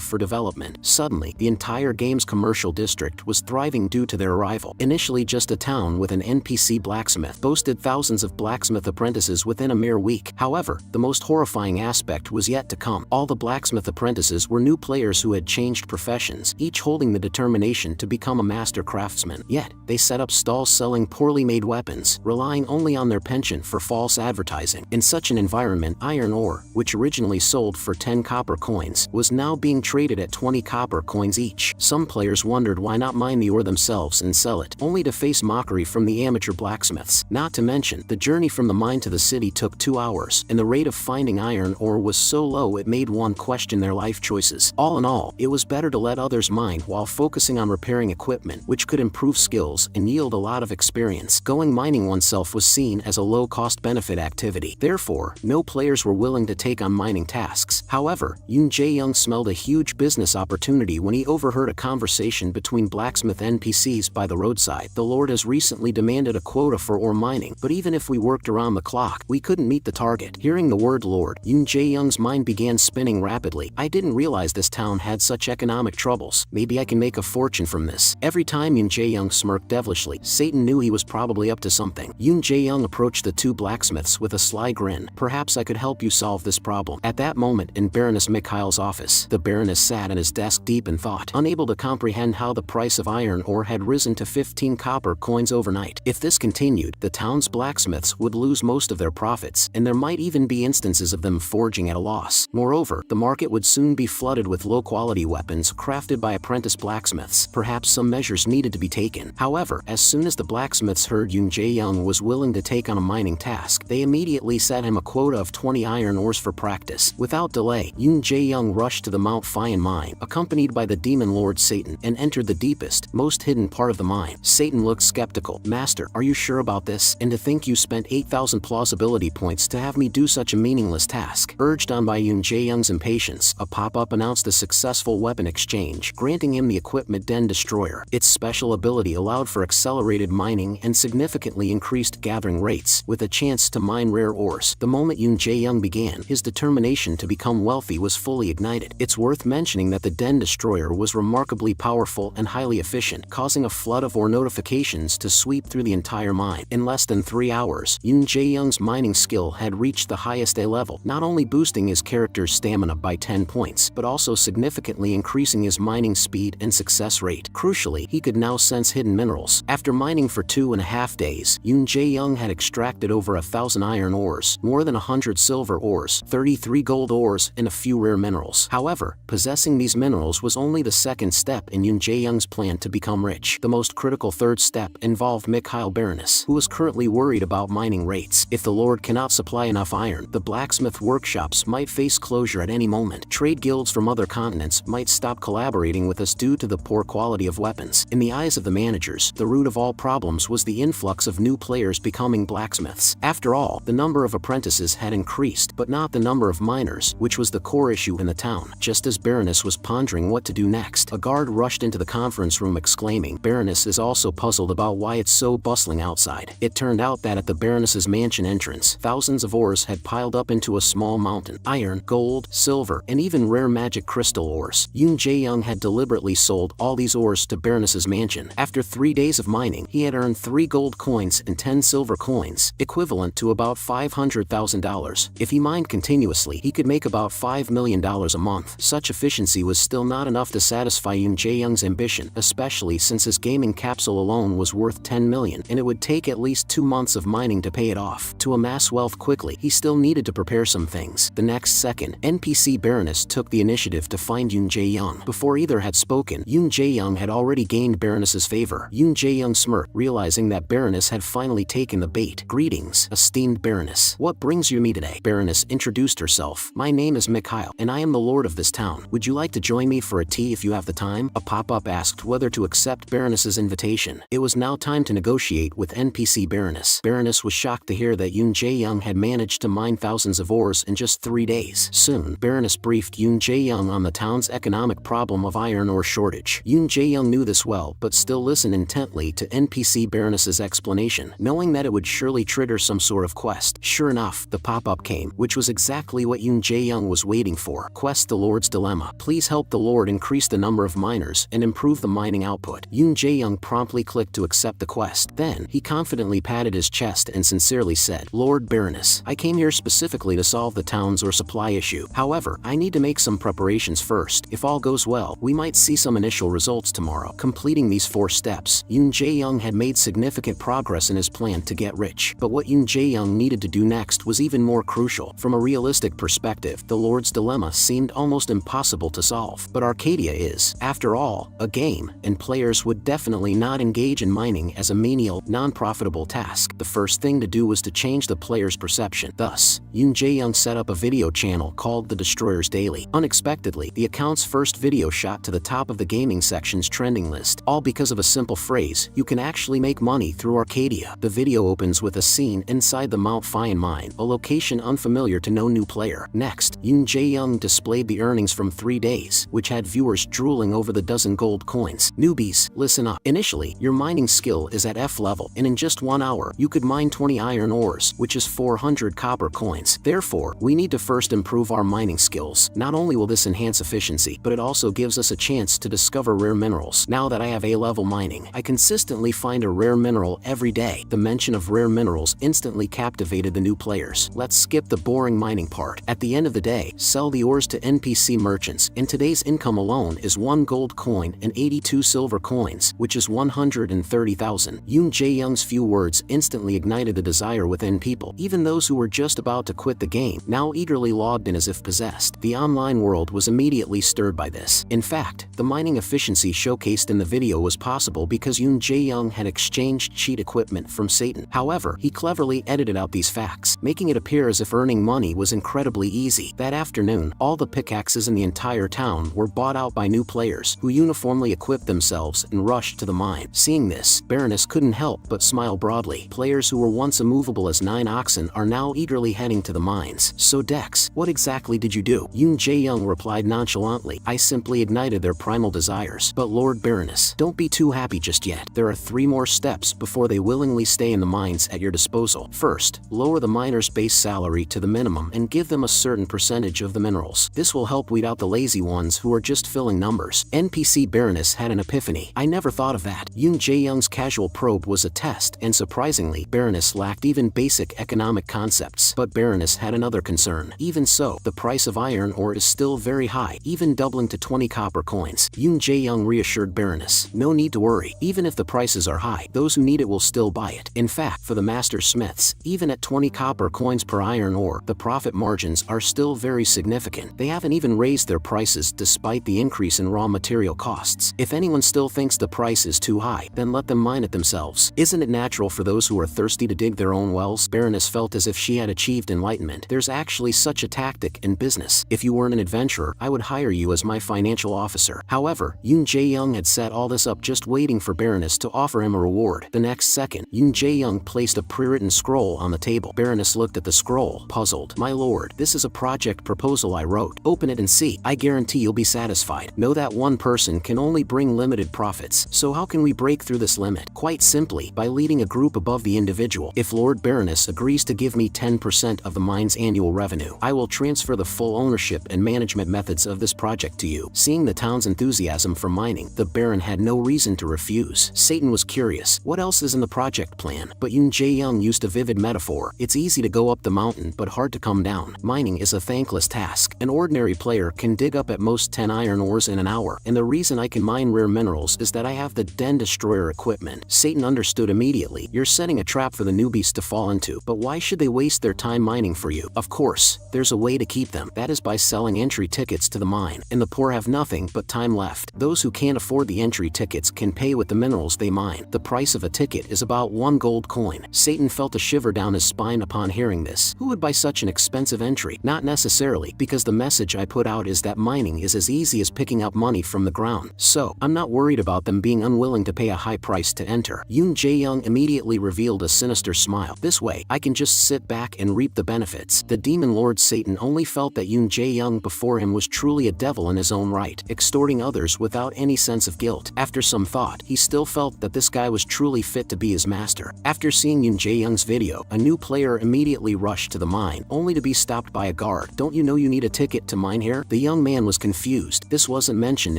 Speaker 1: for development. Suddenly, the entire game's commercial district was thriving due to their arrival. Initially just a town with an NPC blacksmith, boasted thousands of blacksmith apprentices within a mere week. However, the most horrifying aspect was yet to come. All the blacksmith apprentices were new players who had changed professions, each holding the determination to become a master craftsman. Yet, they set up stalls selling poorly made weapons, relying only on their penchant for false advertising. In such an environment, iron ore, which originally sold for 10 copper coins, was now being traded at 20 copper coins each. Some players wondered why not mine the ore themselves and sell it, only to face mockery from the amateur blacksmiths. Not to mention, the journey from the mine to the city took 2 hours, and the rate of finding iron ore was so low it made one question their life choices. All in all, it was better to let others mine while focusing on repairing equipment, which could improve skills and yield a lot of experience. Going mining oneself was seen as a low-cost benefit activity. Therefore, no players were willing to take on mining tasks. However, Yoon Jae-young smelled a huge business opportunity when he overheard a conversation between blacksmith NPCs by the roadside. "The Lord has recently demanded a quota for ore mining, but even if we worked around the clock, we couldn't meet the target." Hearing the word Lord, Yoon Jae-young's mind began spinning rapidly. "I didn't realize this town had such economic troubles. Maybe I can make a fortune from this." Every time Yoon Jae-young smirked devilishly, Satan knew he was probably up to something. Yoon Jae-young approached the 2 blacksmiths with a sly grin. "Perhaps I could help you solve this problem." At that moment, in Baroness Mikhail's office, the Baroness sat at his desk deep in thought, unable to comprehend how the price of iron ore had risen to 15 copper coins overnight. If this continued, the town's blacksmiths would lose most of their profits, and there might even be instances of them forging at a loss. Moreover, the market would soon be flooded with low-quality weapons crafted by apprentice blacksmiths. Perhaps some measures needed to be taken. However, as soon soon as the blacksmiths heard Yoon Jae-young was willing to take on a mining task, they immediately set him a quota of 20 iron ores for practice. Without delay, Yoon Jae-young rushed to the Mount Fian mine, accompanied by the demon lord Satan, and entered the deepest, most hidden part of the mine. Satan looked skeptical. "Master, are you sure about this? And to think you spent 8,000 plausibility points to have me do such a meaningless task." Urged on by Yoon Jae-young's impatience, a pop-up announced a successful weapon exchange, granting him the Equipment Den Destroyer. Its special ability allowed for accelerated mining and significantly increased gathering rates, with a chance to mine rare ores. The moment Yoon Jae-young began, his determination to become wealthy was fully ignited. It's worth mentioning that the Den Destroyer was remarkably powerful and highly efficient, causing a flood of ore notifications to sweep through the entire mine. In less than 3 hours, Yoon Jae-young's mining skill had reached the highest A level, not only boosting his character's stamina by 10 points, but also significantly increasing his mining speed and success rate. Crucially, he could now sense hidden minerals. After mining for 2.5 days, Yoon Jae-young had extracted over 1,000 iron ores, more than 100 silver ores, 33 gold ores, and a few rare minerals. However, possessing these minerals was only the second step in Yoon Jae-young's plan to become rich. The most critical third step involved Mikhail Baroness, who was currently worried about mining rates. If the Lord cannot supply enough iron, the blacksmith workshops might face closure at any moment. Trade guilds from other continents might stop collaborating with us due to the poor quality of weapons. In the eyes of the managers, the root of all problems was the influx of new players becoming blacksmiths. After all, the number of apprentices had increased, but not the number of miners, which was the core issue in the town. Just as Baroness was pondering what to do next, a guard rushed into the conference room exclaiming, "Baroness is also puzzled about why it's so bustling outside." It turned out that at the Baroness's mansion entrance, thousands of ores had piled up into a small mountain. Iron, gold, silver, and even rare magic crystal ores. Yoon Jae-young had deliberately sold all these ores to Baroness's mansion. After 3 days of mining, he had earned 3 gold coins and 10 silver coins, equivalent to about $500,000. If he mined continuously, he could make about $5 million a month. Such efficiency was still not enough to satisfy Yoon Jae-young's ambition, especially since his gaming capsule alone was worth 10 million, and it would take at least 2 months of mining to pay it off. To amass wealth quickly, he still needed to prepare some things. The next second, NPC Baroness took the initiative to find Yoon Jae-young. Before either had spoken, Yoon Jae-young had already gained Baroness's favor. Yoon Jae-young smirked, realizing that Baroness had finally taken the bait. "Greetings, esteemed Baroness. What brings you me today?" Baroness introduced herself. "My name is Mikhail, and I am the lord of this town. Would you like to join me for a tea if you have the time?" A pop-up asked whether to accept Baroness's invitation. It was now time to negotiate with NPC Baroness. Baroness was shocked to hear that Yoon Jae-young had managed to mine thousands of ores in just 3 days. Soon, Baroness briefed Yoon Jae-young on the town's economic problem of iron ore shortage. Yoon Jae-young knew this well, but still listened intently to NPC Baroness's explanation, knowing that it would surely trigger some sort of quest. Sure enough, the pop-up came, which was exactly what Yoon Jae-young was waiting for. Quest: The Lord's Dilemma. Please help the Lord increase the number of miners and improve the mining output. Yoon Jae-young promptly clicked to accept the quest. Then, he confidently patted his chest and sincerely said, "Lord Baroness, I came here specifically to solve the town's ore supply issue. However, I need to make some preparations first. If all goes well, we might see some initial results tomorrow." Completing these 4 steps, Yoon Jae-young had made significant progress in his plan to get rich. But what Yoon Jae-young needed to do next was even more crucial. From a realistic perspective, the Lord's Dilemma seemed almost impossible to solve. But Arcadia is, after all, a game, and players would definitely not engage in mining as a menial, non-profitable task. The first thing to do was to change the player's perception. Thus, Yoon Jae-young set up a video channel called The Destroyers Daily. Unexpectedly, the account's first video shot to the top of the gaming section's trending list, all because of a simple phrase: "You can actually make money through Arcadia." The video opens with a scene inside the Mount Fian mine, a location unfamiliar to no new player. Next, Yoon Jae-young displayed the earnings from 3 days, which had viewers drooling over the dozen gold coins. "Newbies, listen up. Initially, your mining skill is at F level, and in just 1 hour, you could mine 20 iron ores, which is 400 copper coins. Therefore, we need to first improve our mining skills. Not only will this enhance efficiency, but it also gives us a chance to discover rare minerals. Now that I have A-level mining, I consistently find a rare mineral every day." The mention of rare minerals instantly captivated the new players. Let's skip the boring mining part. At the end of the day, sell the ores to NPC merchants, and today's income alone is 1 gold coin and 82 silver coins, which is 130,000. Yoon Jae-young's few words instantly ignited the desire within people. Even those who were just about to quit the game now eagerly logged in as if possessed. The online world was immediately stirred by this. In fact, the mining efficiency showcased in the video was possible because Yoon Jae-young Jae-young had exchanged cheat equipment from Satan. However, he cleverly edited out these facts, making it appear as if earning money was incredibly easy. That afternoon, all the pickaxes in the entire town were bought out by new players, who uniformly equipped themselves and rushed to the mine. Seeing this, Baroness couldn't help but smile broadly. Players who were once immovable as 9 oxen are now eagerly heading to the mines. So Dex, what exactly did you do? Yoon Jae-young replied nonchalantly, I simply ignited their primal desires. But Lord Baroness, don't be too happy just yet. There are 3 more steps before they willingly stay in the mines at your disposal. First, lower the miner's base salary to the minimum and give them a certain percentage of the minerals. This will help weed out the lazy ones who are just filling numbers. NPC Baroness had an epiphany. I never thought of that. Yoon Jae-young's casual probe was a test, and surprisingly, Baroness lacked even basic economic concepts. But Baroness had another concern. Even so, the price of iron ore is still very high, even doubling to 20 copper coins. Yoon Jae-young reassured Baroness, no need to worry. Even if the prices are high, those who need it will still buy it. In fact, for the master smiths, even at 20 copper coins per iron ore, the profit margins are still very significant. They haven't even raised their prices despite the increase in raw material costs. If anyone still thinks the price is too high, then let them mine it themselves. Isn't it natural for those who are thirsty to dig their own wells? Baroness felt as if she had achieved enlightenment. There's actually such a tactic in business. If you weren't an adventurer, I would hire you as my financial officer. However, Yoon Jae-young had set all this up just waiting for Baroness to offer him a reward. The next second, Yoon Jae-young placed a pre-written scroll on the table. Baroness looked at the scroll, puzzled. My lord, this is a project proposal I wrote. Open it and see. I guarantee you'll be satisfied. Know that one person can only bring limited profits. So how can we break through this limit? Quite simply, by leading a group above the individual. If Lord Baroness agrees to give me 10% of the mine's annual revenue, I will transfer the full ownership and management methods of this project to you. Seeing the town's enthusiasm for mining, the Baron had no reason to refuse. Satan was curious. What else is in the project plan? But Yoon Jae-young used a vivid metaphor. It's easy to go up the mountain, but hard to come down. Mining is a thankless task. An ordinary player can dig up at most 10 iron ores in an hour, and the reason I can mine rare minerals is that I have the Den Destroyer equipment. Satan understood immediately. You're setting a trap for the newbies to fall into, but why should they waste their time mining for you? Of course, there's a way to keep them. That is by selling entry tickets to the mine, and the poor have nothing but time left. Those who can't afford the entry tickets can pay with the minerals they mine. The price of a ticket is about 1 gold coin. Satan felt a shiver down his spine upon hearing this. Who would buy such an expensive entry? Not necessarily, because the message I put out is that mining is as easy as picking up money from the ground. So, I'm not worried about them being unwilling to pay a high price to enter. Yoon Jae-young immediately revealed a sinister smile. This way, I can just sit back and reap the benefits. The demon lord Satan only felt that Yoon Jae-young before him was truly a devil in his own right, extorting others without any sense of guilt. After some thought, he still felt that this guy was truly fit to be his master. After seeing Yoon Jae-young's video, a new player immediately rushed to the mine, only to be stopped by a guard. Don't you know you need a ticket to mine here? The young man was confused. This wasn't mentioned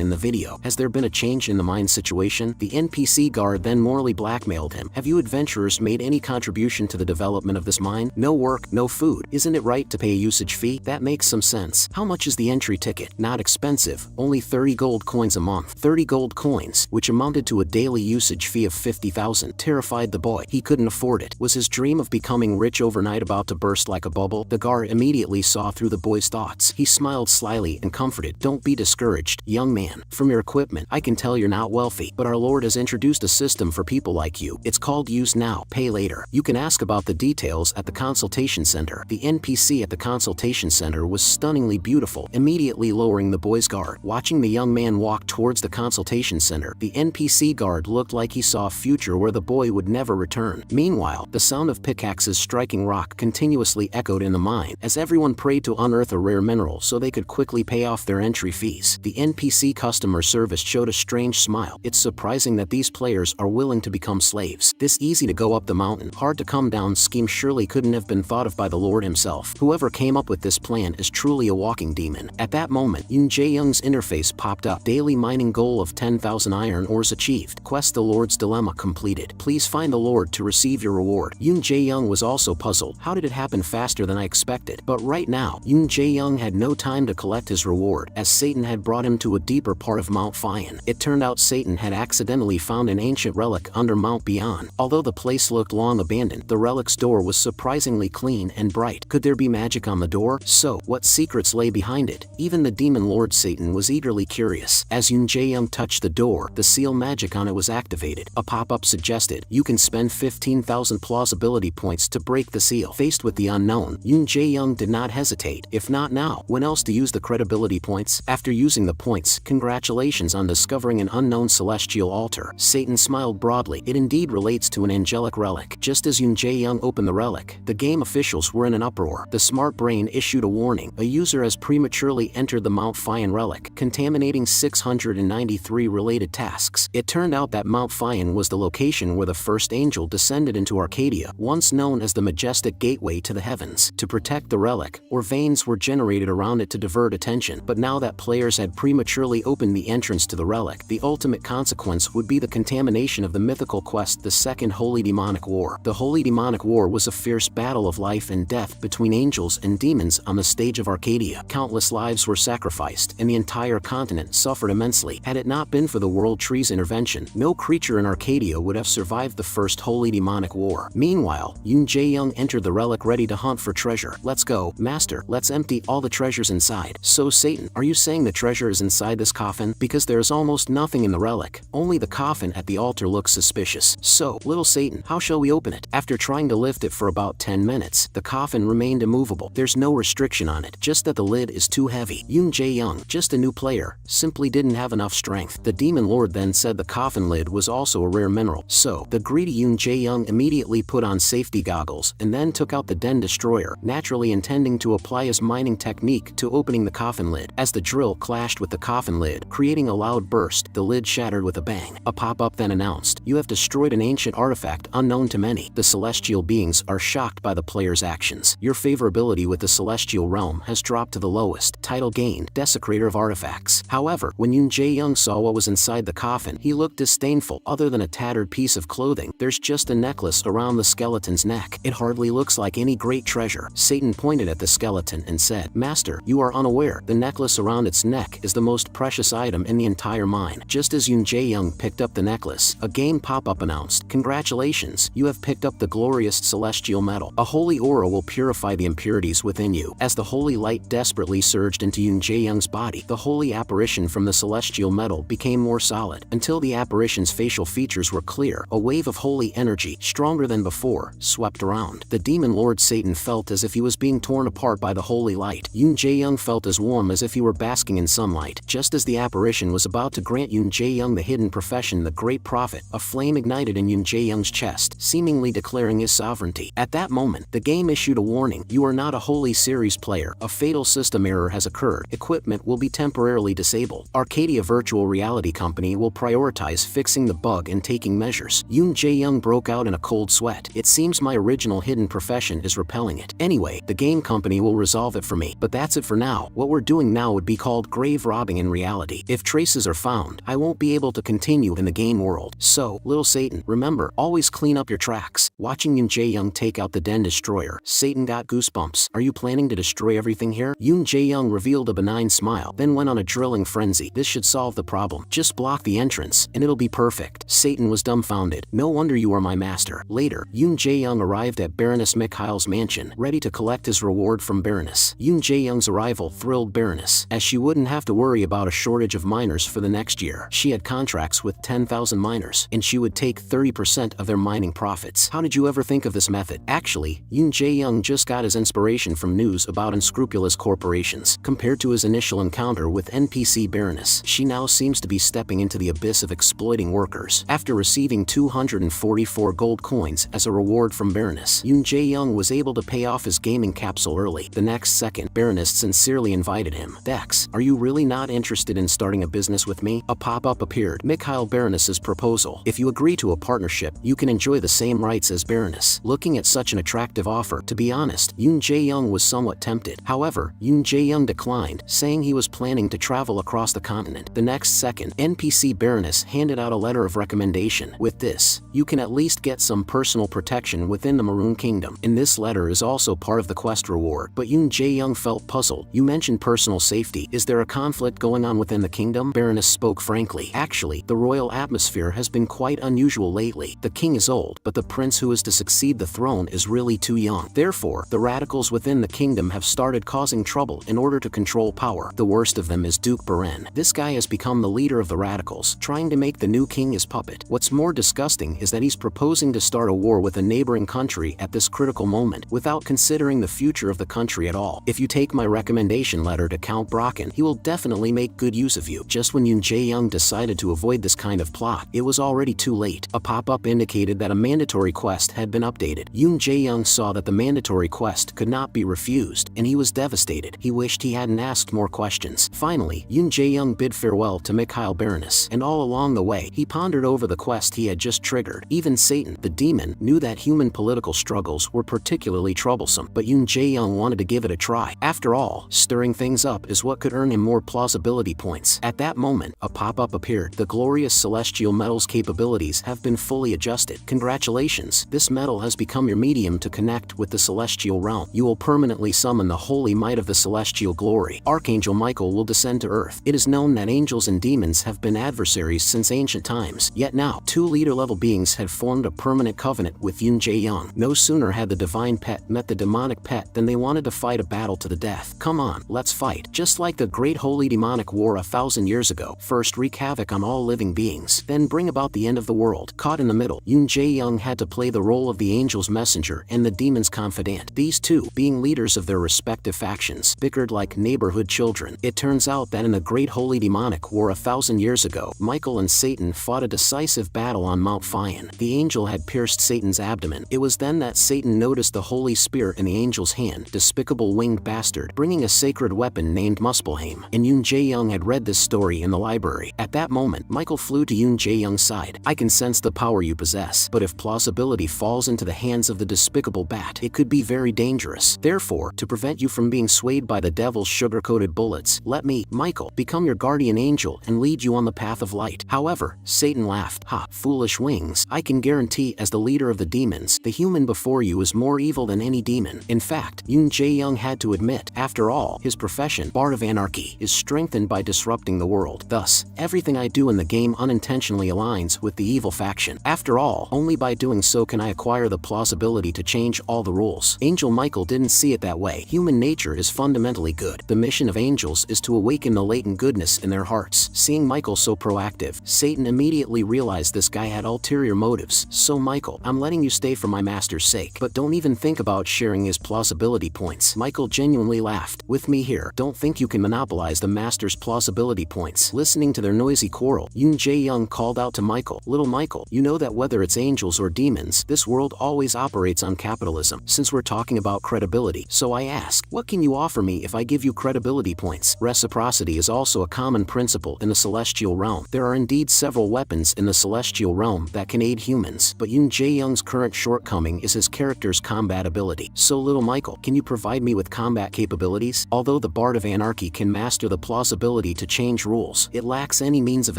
Speaker 1: in the video. Has there been a change in the mine situation? The NPC guard then morally blackmailed him. Have you adventurers made any contribution to the development of this mine? No work, no food. Isn't it right to pay a usage fee? That makes some sense. How much is the entry ticket? Not expensive, only 30 gold coins a month. 30 gold coins, which amounted to a daily usage fee of 50,000, terrified the boy. He couldn't afford it. Was his dream of becoming rich overnight about to burst like a bubble? The guard immediately saw through the boy's thoughts. He smiled slyly and comforted. Don't be discouraged, young man. From your equipment, I can tell you're not wealthy, but our Lord has introduced a system for people like you. It's called Use Now, Pay Later. You can ask about the details at the consultation center. The NPC at the consultation center was stunningly beautiful, immediately lowering the boy's guard. Watching the young man walk towards the consultation center, the NPC guard looked like he saw a future where the boy would never return. Meanwhile, the sound of pickaxes striking rock continuously echoed in the mine, as everyone prayed to unearth a rare mineral so they could quickly pay off their entry fees. The NPC customer service showed a strange smile. It's surprising that these players are willing to become slaves. This easy to go up the mountain, hard to come down scheme surely couldn't have been thought of by the Lord himself. Whoever came up with this plan is truly a walking demon. At that moment, Yoon Jae-young's interface popped up. Daily mining goal of 10,000 iron ores achieved. Quest the Lord's Dilemma completed. Please find the Lord to receive your reward. Yoon Jae-young was also puzzled. How did it happen faster than I expected? But right now, Yoon Jae-young had no time to collect his reward, as Satan had brought him to a deeper part of Mount Fian. It turned out Satan had accidentally found an ancient relic under Mount Bian. Although the place looked long abandoned, the relic's door was surprisingly clean and bright. Could there be magic on the door? So, what secrets lay behind it? Even the demon lord Satan was eagerly curious. As Yoon Jae-young touched the door, the seal magic on it was activated. activated. A pop-up suggested you can spend 15,000 plausibility points to break the seal. Faced with the unknown, Yoon Jae-young did not hesitate. If not now, when else to use the credibility points? After using the points, congratulations on discovering an unknown celestial altar. Satan smiled broadly. It indeed relates to an angelic relic. Just as Yoon Jae-young opened the relic, the game officials were in an uproar. The smart brain issued a warning. A user has prematurely entered the Mount Fian relic, contaminating 693 related tasks. It turned out that Mount Fian was the location where the first angel descended into Arcadia, once known as the majestic gateway to the heavens. To protect the relic, or veins were generated around it to divert attention. But now that players had prematurely opened the entrance to the relic, the ultimate consequence would be the contamination of the mythical quest, the Second Holy Demonic War. The Holy Demonic War was a fierce battle of life and death between angels and demons on the stage of Arcadia. Countless lives were sacrificed, and the entire continent suffered immensely. Had it not been for the World Tree's intervention, no creature in Arcadia would have survived the First Holy Demonic War. Meanwhile, Yoon Jae-young entered the relic ready to hunt for treasure. Let's go, Master. Let's empty all the treasures inside. So Satan, are you saying the treasure is inside this coffin? Because there is almost nothing in the relic. Only the coffin at the altar looks suspicious. So, little Satan, how shall we open it? After trying to lift it for about 10 minutes, the coffin remained immovable. There's no restriction on it, just that the lid is too heavy. Yoon Jae-young, just a new player, simply didn't have enough strength. The Demon Lord then said the coffin lid was also a rare mineral. So, the greedy Yoon Jae-young immediately put on safety goggles and then took out the Den Destroyer, naturally intending to apply his mining technique to opening the coffin lid. As the drill clashed with the coffin lid, creating a loud burst, the lid shattered with a bang. A pop-up then announced, "You have destroyed an ancient artifact unknown to many." The celestial beings are shocked by the player's actions. Your favorability with the celestial realm has dropped to the lowest. Title gained, Desecrator of Artifacts. However, when Yoon Jae-young saw what was inside the coffin, he looked disdainful. Other than a tattered piece of clothing, there's just a necklace around the skeleton's neck. It hardly looks like any great treasure. Satan pointed at the skeleton and said, "Master, you are unaware. The necklace around its neck is the most precious item in the entire mine." Just as Yoon Jae-young picked up the necklace, a game pop-up announced, "Congratulations, you have picked up the glorious celestial metal. A holy aura will purify the impurities within you." As the holy light desperately surged into Yoon Jae-young's body, the holy apparition from the celestial metal became more solid, until the apparition's facial features were clear. A wave of holy energy, stronger than before, swept around. The Demon Lord Satan felt as if he was being torn apart by the holy light. Yoon Jae-young felt as warm as if he were basking in sunlight. Just as the apparition was about to grant Yoon Jae-young the hidden profession, the Great Prophet, a flame ignited in Yoon Jae-young's chest, seemingly declaring his sovereignty. At that moment, the game issued a warning. You are not a Holy Series player. A fatal system error has occurred. Equipment will be temporarily disabled. Arcadia Virtual Reality Company will prioritize fixing the bug and taking measures. Yoon Jae-young broke out in a cold sweat. It seems my original hidden profession is repelling it. Anyway, the game company will resolve it for me. But that's it for now. What we're doing now would be called grave robbing in reality. If traces are found, I won't be able to continue in the game world. So, little Satan, remember, always clean up your tracks. Watching Yoon Jae-young take out the Den Destroyer, Satan got goosebumps. Are you planning to destroy everything here? Yoon Jae-young revealed a benign smile, then went on a drilling frenzy. This should solve the problem. Just block the entrance, and it'll be perfect. Satan was dumbfounded. No wonder you are my master. Later, Yoon Jae-young arrived at Baroness Mikhail's mansion, ready to collect his reward from Baroness. Yoon Jae-young's arrival thrilled Baroness, as she wouldn't have to worry about a shortage of miners for the next year. She had contracts with 10,000 miners, and she would take 30% of their mining profits. How did you ever think of this method? Actually, Yoon Jae-young just got his inspiration from news about unscrupulous corporations. Compared to his initial encounter with NPC Baroness, she now seems to be stepping into the abyss of exploiting workers. After receiving 244 gold coins as a reward from Baroness, Yoon Jae-young was able to pay off his gaming capsule early. The next second, Baroness sincerely invited him. "Dex, are you really not interested in starting a business with me?" A pop-up appeared. Mikhail Baroness's proposal. If you agree to a partnership, you can enjoy the same rights as Baroness. Looking at such an attractive offer, to be honest, Yoon Jae-young was somewhat tempted. However, Yoon Jae-young declined, saying he was planning to travel across the continent. The next second, NPC Baroness handed out a letter of recommendation. With this, you can at least get some personal protection within the Maroon Kingdom. In this letter is also part of the quest reward, but Yoon Jae-young felt puzzled. You mentioned personal safety. Is there a conflict going on within the kingdom? Baroness spoke frankly. Actually, the royal atmosphere has been quite unusual lately. The king is old, but the prince who is to succeed the throne is really too young. Therefore, the radicals within the kingdom have started causing trouble in order to control power. The worst of them is Duke Beren. This guy has become the leader of the radicals, trying to make the new king being his puppet. What's more disgusting is that he's proposing to start a war with a neighboring country at this critical moment, without considering the future of the country at all. If you take my recommendation letter to Count Brocken, he will definitely make good use of you. Just when Yoon Jae-young decided to avoid this kind of plot, it was already too late. A pop-up indicated that a mandatory quest had been updated. Yoon Jae-young saw that the mandatory quest could not be refused, and he was devastated. He wished he hadn't asked more questions. Finally, Yoon Jae-young bid farewell to Mikhail Baroness, and all along the way, he pondered over the quest he had just triggered. Even Satan, the demon, knew that human political struggles were particularly troublesome, but Yoon Jae-young wanted to give it a try. After all, stirring things up is what could earn him more plausibility points. At that moment, a pop-up appeared. The glorious celestial metal's capabilities have been fully adjusted. Congratulations, this metal has become your medium to connect with the celestial realm. You will permanently summon the holy might of the celestial glory. Archangel Michael will descend to earth. It is known that angels and demons have been adversaries since ancient times, yet now, two leader-level beings had formed a permanent covenant with Yoon Jae-young. No sooner had the divine pet met the demonic pet than they wanted to fight a battle to the death. Come on, let's fight. Just like the great holy demonic war 1,000 years ago. First wreak havoc on all living beings, then bring about the end of the world. Caught in the middle, Yoon Jae-young had to play the role of the angel's messenger and the demon's confidant. These two, being leaders of their respective factions, bickered like neighborhood children. It turns out that in the great holy demonic war 1,000 years ago, Michael and Satan fought a decisive battle on Mount Fion. The angel had pierced Satan's abdomen. It was then that Satan noticed the holy spear in the angel's hand, despicable winged bastard, bringing a sacred weapon named Muspelheim. And Yoon Jae-young had read this story in the library. At that moment, Michael flew to Yoon Jae-young's side. I can sense the power you possess, but if plausibility falls into the hands of the despicable bat, it could be very dangerous. Therefore, to prevent you from being swayed by the devil's sugar-coated bullets, let me, Michael, become your guardian angel and lead you on the path of light. However, Satan laughed. Ha, foolish wings. I can guarantee, as the leader of the demons, the human before you is more evil than any demon. In fact, Yoon Jae-young had to admit, after all, his profession, Bard of Anarchy, is strengthened by disrupting the world. Thus, everything I do in the game unintentionally aligns with the evil faction. After all, only by doing so can I acquire the plausibility to change all the rules. Angel Michael didn't see it that way. Human nature is fundamentally good. The mission of angels is to awaken the latent goodness in their hearts. Seeing Michael so proactive, Satan immediately realized this guy had ulterior motives. So Michael, I'm letting you stay for my master's sake, but don't even think about sharing his plausibility points. Michael genuinely laughed. With me here, don't think you can monopolize the master's plausibility points. Listening to their noisy quarrel, Yoon Jae-young called out to Michael, "Little Michael, you know that whether it's angels or demons, this world always operates on capitalism. Since we're talking about credibility, so I ask, what can you offer me if I give you credibility points?" Reciprocity is also a common principle in the celestial realm. There are indeed several weapons in the celestial realm that can aid humans, but Yoon Jae-young's current shortcoming is his character's combat ability. So little Michael, can you provide me with combat capabilities? Although the Bard of Anarchy can master the plausibility to change rules, it lacks any means of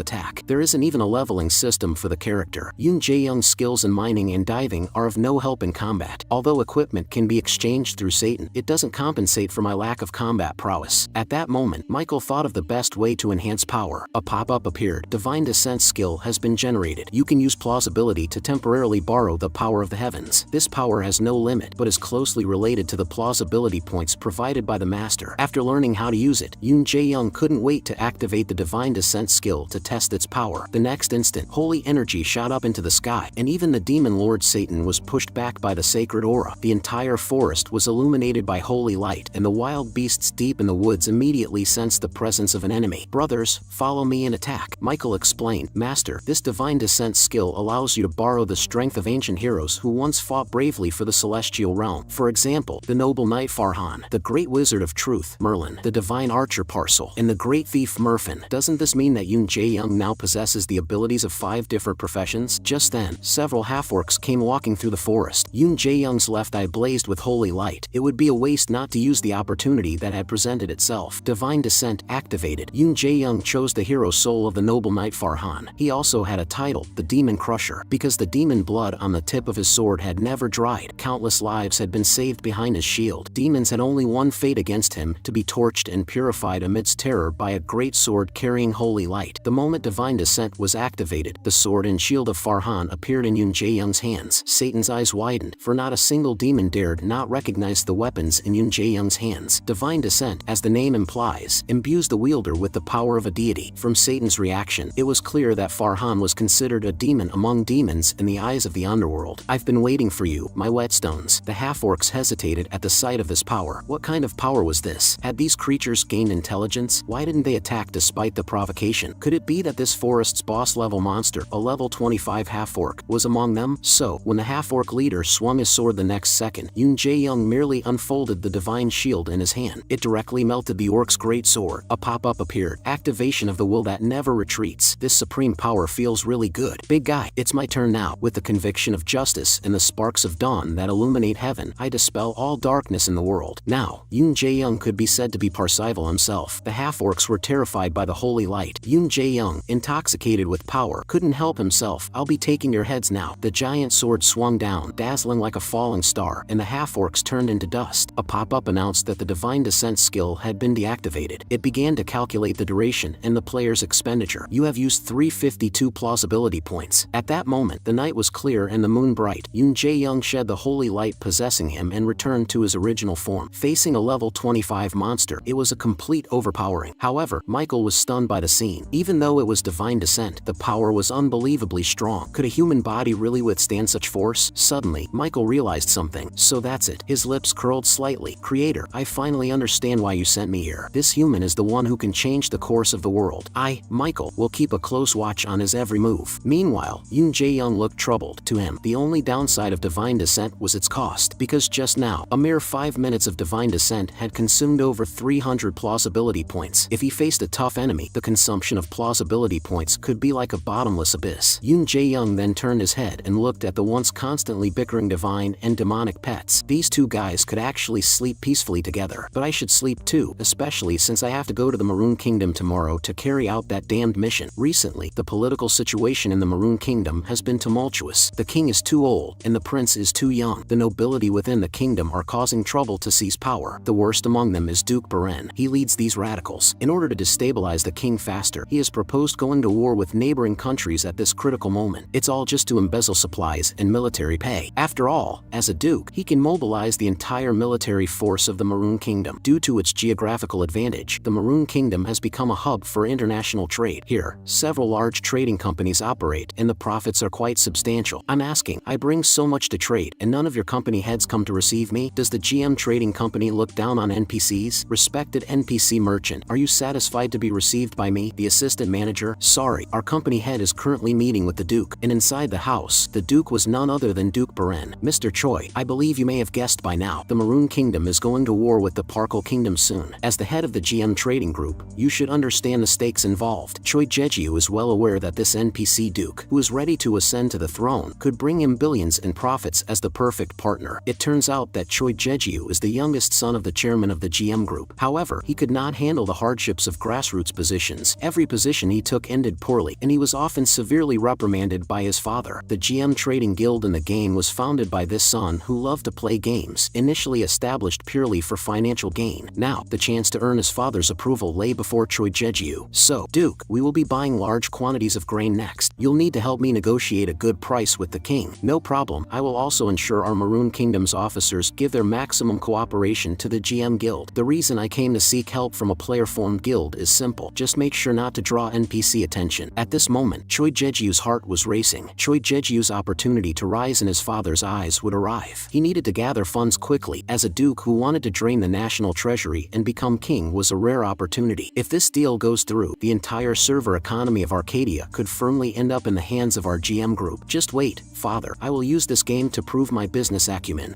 Speaker 1: attack. There isn't even a leveling system for the character. Yoon Jae-young's skills in mining and diving are of no help in combat. Although equipment can be exchanged through Satan, it doesn't compensate for my lack of combat prowess. At that moment, Michael thought of the best way to enhance power. A pop-up appeared. Divine Descent skill has been generated. You can use plausibility to temporarily borrow the power of the heavens. This power has no limit, but is closely related to the plausibility points provided by the master. After learning how to use it, Yoon Jae-young couldn't wait to activate the Divine Descent skill to test its power. The next instant, holy energy shot up into the sky, and even the demon lord Satan was pushed back by the sacred aura. The entire forest was illuminated by holy light, and the wild beasts deep in the woods immediately sensed the presence of an enemy. "Brothers, follow me and attack," Michael explained. "Master, this Divine Descent skill allows you to borrow the strength of ancient heroes who once fought bravely for the celestial realm. For example, the noble knight Farhan, the great wizard of truth, Merlin, the divine archer Parcel, and the great thief Murfin." Doesn't this mean that Yoon Jae-young now possesses the abilities of 5 different professions? Just then, several half-orcs came walking through the forest. Yoon Jae-young's left eye blazed with holy light. It would be a waste not to use the opportunity that had presented itself. Divine Descent activated. Yoon Jae-young chose the hero soul of the noble knight Farhan. He also had a title, the Demon Crusher, because the demon blood on the tip of his sword had never dried. Countless lives had been saved behind his shield. Demons had only one fate against him, to be torched and purified amidst terror by a great sword carrying holy light. The moment Divine Descent was activated, the sword and shield of Farhan appeared in Yoon Jae-young's hands. Satan's eyes widened, for not a single demon dared not recognize the weapons in Yoon Jae-young's hands. Divine Descent, as the name implies, imbues the wielder with the power of a deity. From Satan's reaction, it was clear that Farhan was considered a demon among demons in the eyes of the underworld. "I've been waiting for you, my whetstones." The half-orcs hesitated at the sight of this power. What kind of power was this? Had these creatures gained intelligence? Why didn't they attack despite the provocation? Could it be that this forest's boss-level monster, a level 25 half-orc, was among them? So, when the half-orc leader swung his sword the next second, Yoon Jae-young merely unfolded the divine shield in his hand. It directly melted the orc's great sword. A pop-up appeared. Activation of the will that never retreats. This supreme power feels really good. Big guy, it's my turn now. With the conviction of justice and the sparks of dawn that illuminate heaven, I dispel all darkness in the world. Now, Yoon Jae-young could be said to be Parsifal himself. The half-orcs were terrified by the holy light. Yoon Jae-young, intoxicated with power, couldn't help himself. "I'll be taking your heads now." The giant sword swung down, dazzling like a falling star, and the half-orcs turned into dust. A pop-up announced that the Divine Descent skill had been deactivated. It began to calculate the duration and the player's expenditure. "You have used 352 plausibility points." At that moment, the night was clear and the moon bright. Yoon Jae-young shed the holy light possessing him and returned to his original form. Facing a level 25 monster, it was a complete overpowering. However, Michael was stunned by the scene. Even though it was Divine Descent, the power was unbelievably strong. Could a human body really withstand such force? Suddenly, Michael realized something. "So that's it." His lips curled slightly. "Creator, I finally understand why you sent me here. This human is the one who can change the course of the world. Michael, will keep a close watch on his every move." Meanwhile, Yoon Jae-young looked troubled. To him, the only downside of Divine Descent was its cost, because just now, a mere 5 minutes of Divine Descent had consumed over 300 plausibility points. If he faced a tough enemy, the consumption of plausibility points could be like a bottomless abyss. Yoon Jae-young then turned his head and looked at the once constantly bickering divine and demonic pets. These two guys could actually sleep peacefully together. But I should sleep too, especially since I have to go to the Maroon Kingdom tomorrow to carry out that damned mission. Recently, the political situation in the Maroon Kingdom has been tumultuous. The king is too old, and the prince is too young. The nobility within the kingdom are causing trouble to seize power. The worst among them is Duke Beren. He leads these radicals. In order to destabilize the king faster, he has proposed going to war with neighboring countries at this critical moment. It's all just to embezzle supplies and military pay. After all, as a duke, he can mobilize the entire military force of the Maroon Kingdom. Due to its geographical advantage, the Maroon Kingdom has become a hub for international trade. Here, several large trading companies operate, and the profits are quite substantial. I'm asking, I bring so much to trade, and none of your company heads come to receive me? Does the GM trading company look down on NPCs? Respected NPC merchant, are you satisfied to be received by me, the assistant manager? Sorry, our company head is currently meeting with the Duke. And inside the house, the Duke was none other than Duke Beren. Mr. Choi, I believe you may have guessed by now, the Maroon Kingdom is going to war with the Parkle Kingdom soon. As the head of the GM trading group, you should understand the stakes involved. Choi Jeju is well aware that this NPC Duke, who is ready to ascend to the throne, could bring him billions in profits as the perfect partner. It turns out that Choi Jeju is the youngest son of the chairman of the GM group. However, he could not handle the hardships of grassroots positions. Every position he took ended poorly, and he was often severely reprimanded by his father. The GM trading guild in the game was founded by this son who loved to play games, initially established purely for financial gain. Now, the chance to earn his father's approval lay before Choi Jeju. "So, Duke, we will be buying large quantities of grain next. You'll need to help me negotiate a good price with the king." "No problem. I will also ensure our Maroon Kingdom's officers give their maximum cooperation to the GM guild. The reason I came to seek help from a player-formed guild is simple. Just make sure not to draw NPC attention." At this moment, Choi Jeju's heart was racing. Choi Jeju's opportunity to rise in his father's eyes would arrive. He needed to gather funds quickly. As a duke who wanted to drain the national treasury and become king was a rare opportunity. If this deal goes through, the entire server economy of Arcadia could firmly end up in the hands of our GM group. "Just wait, father. I will use this game to prove my business acumen."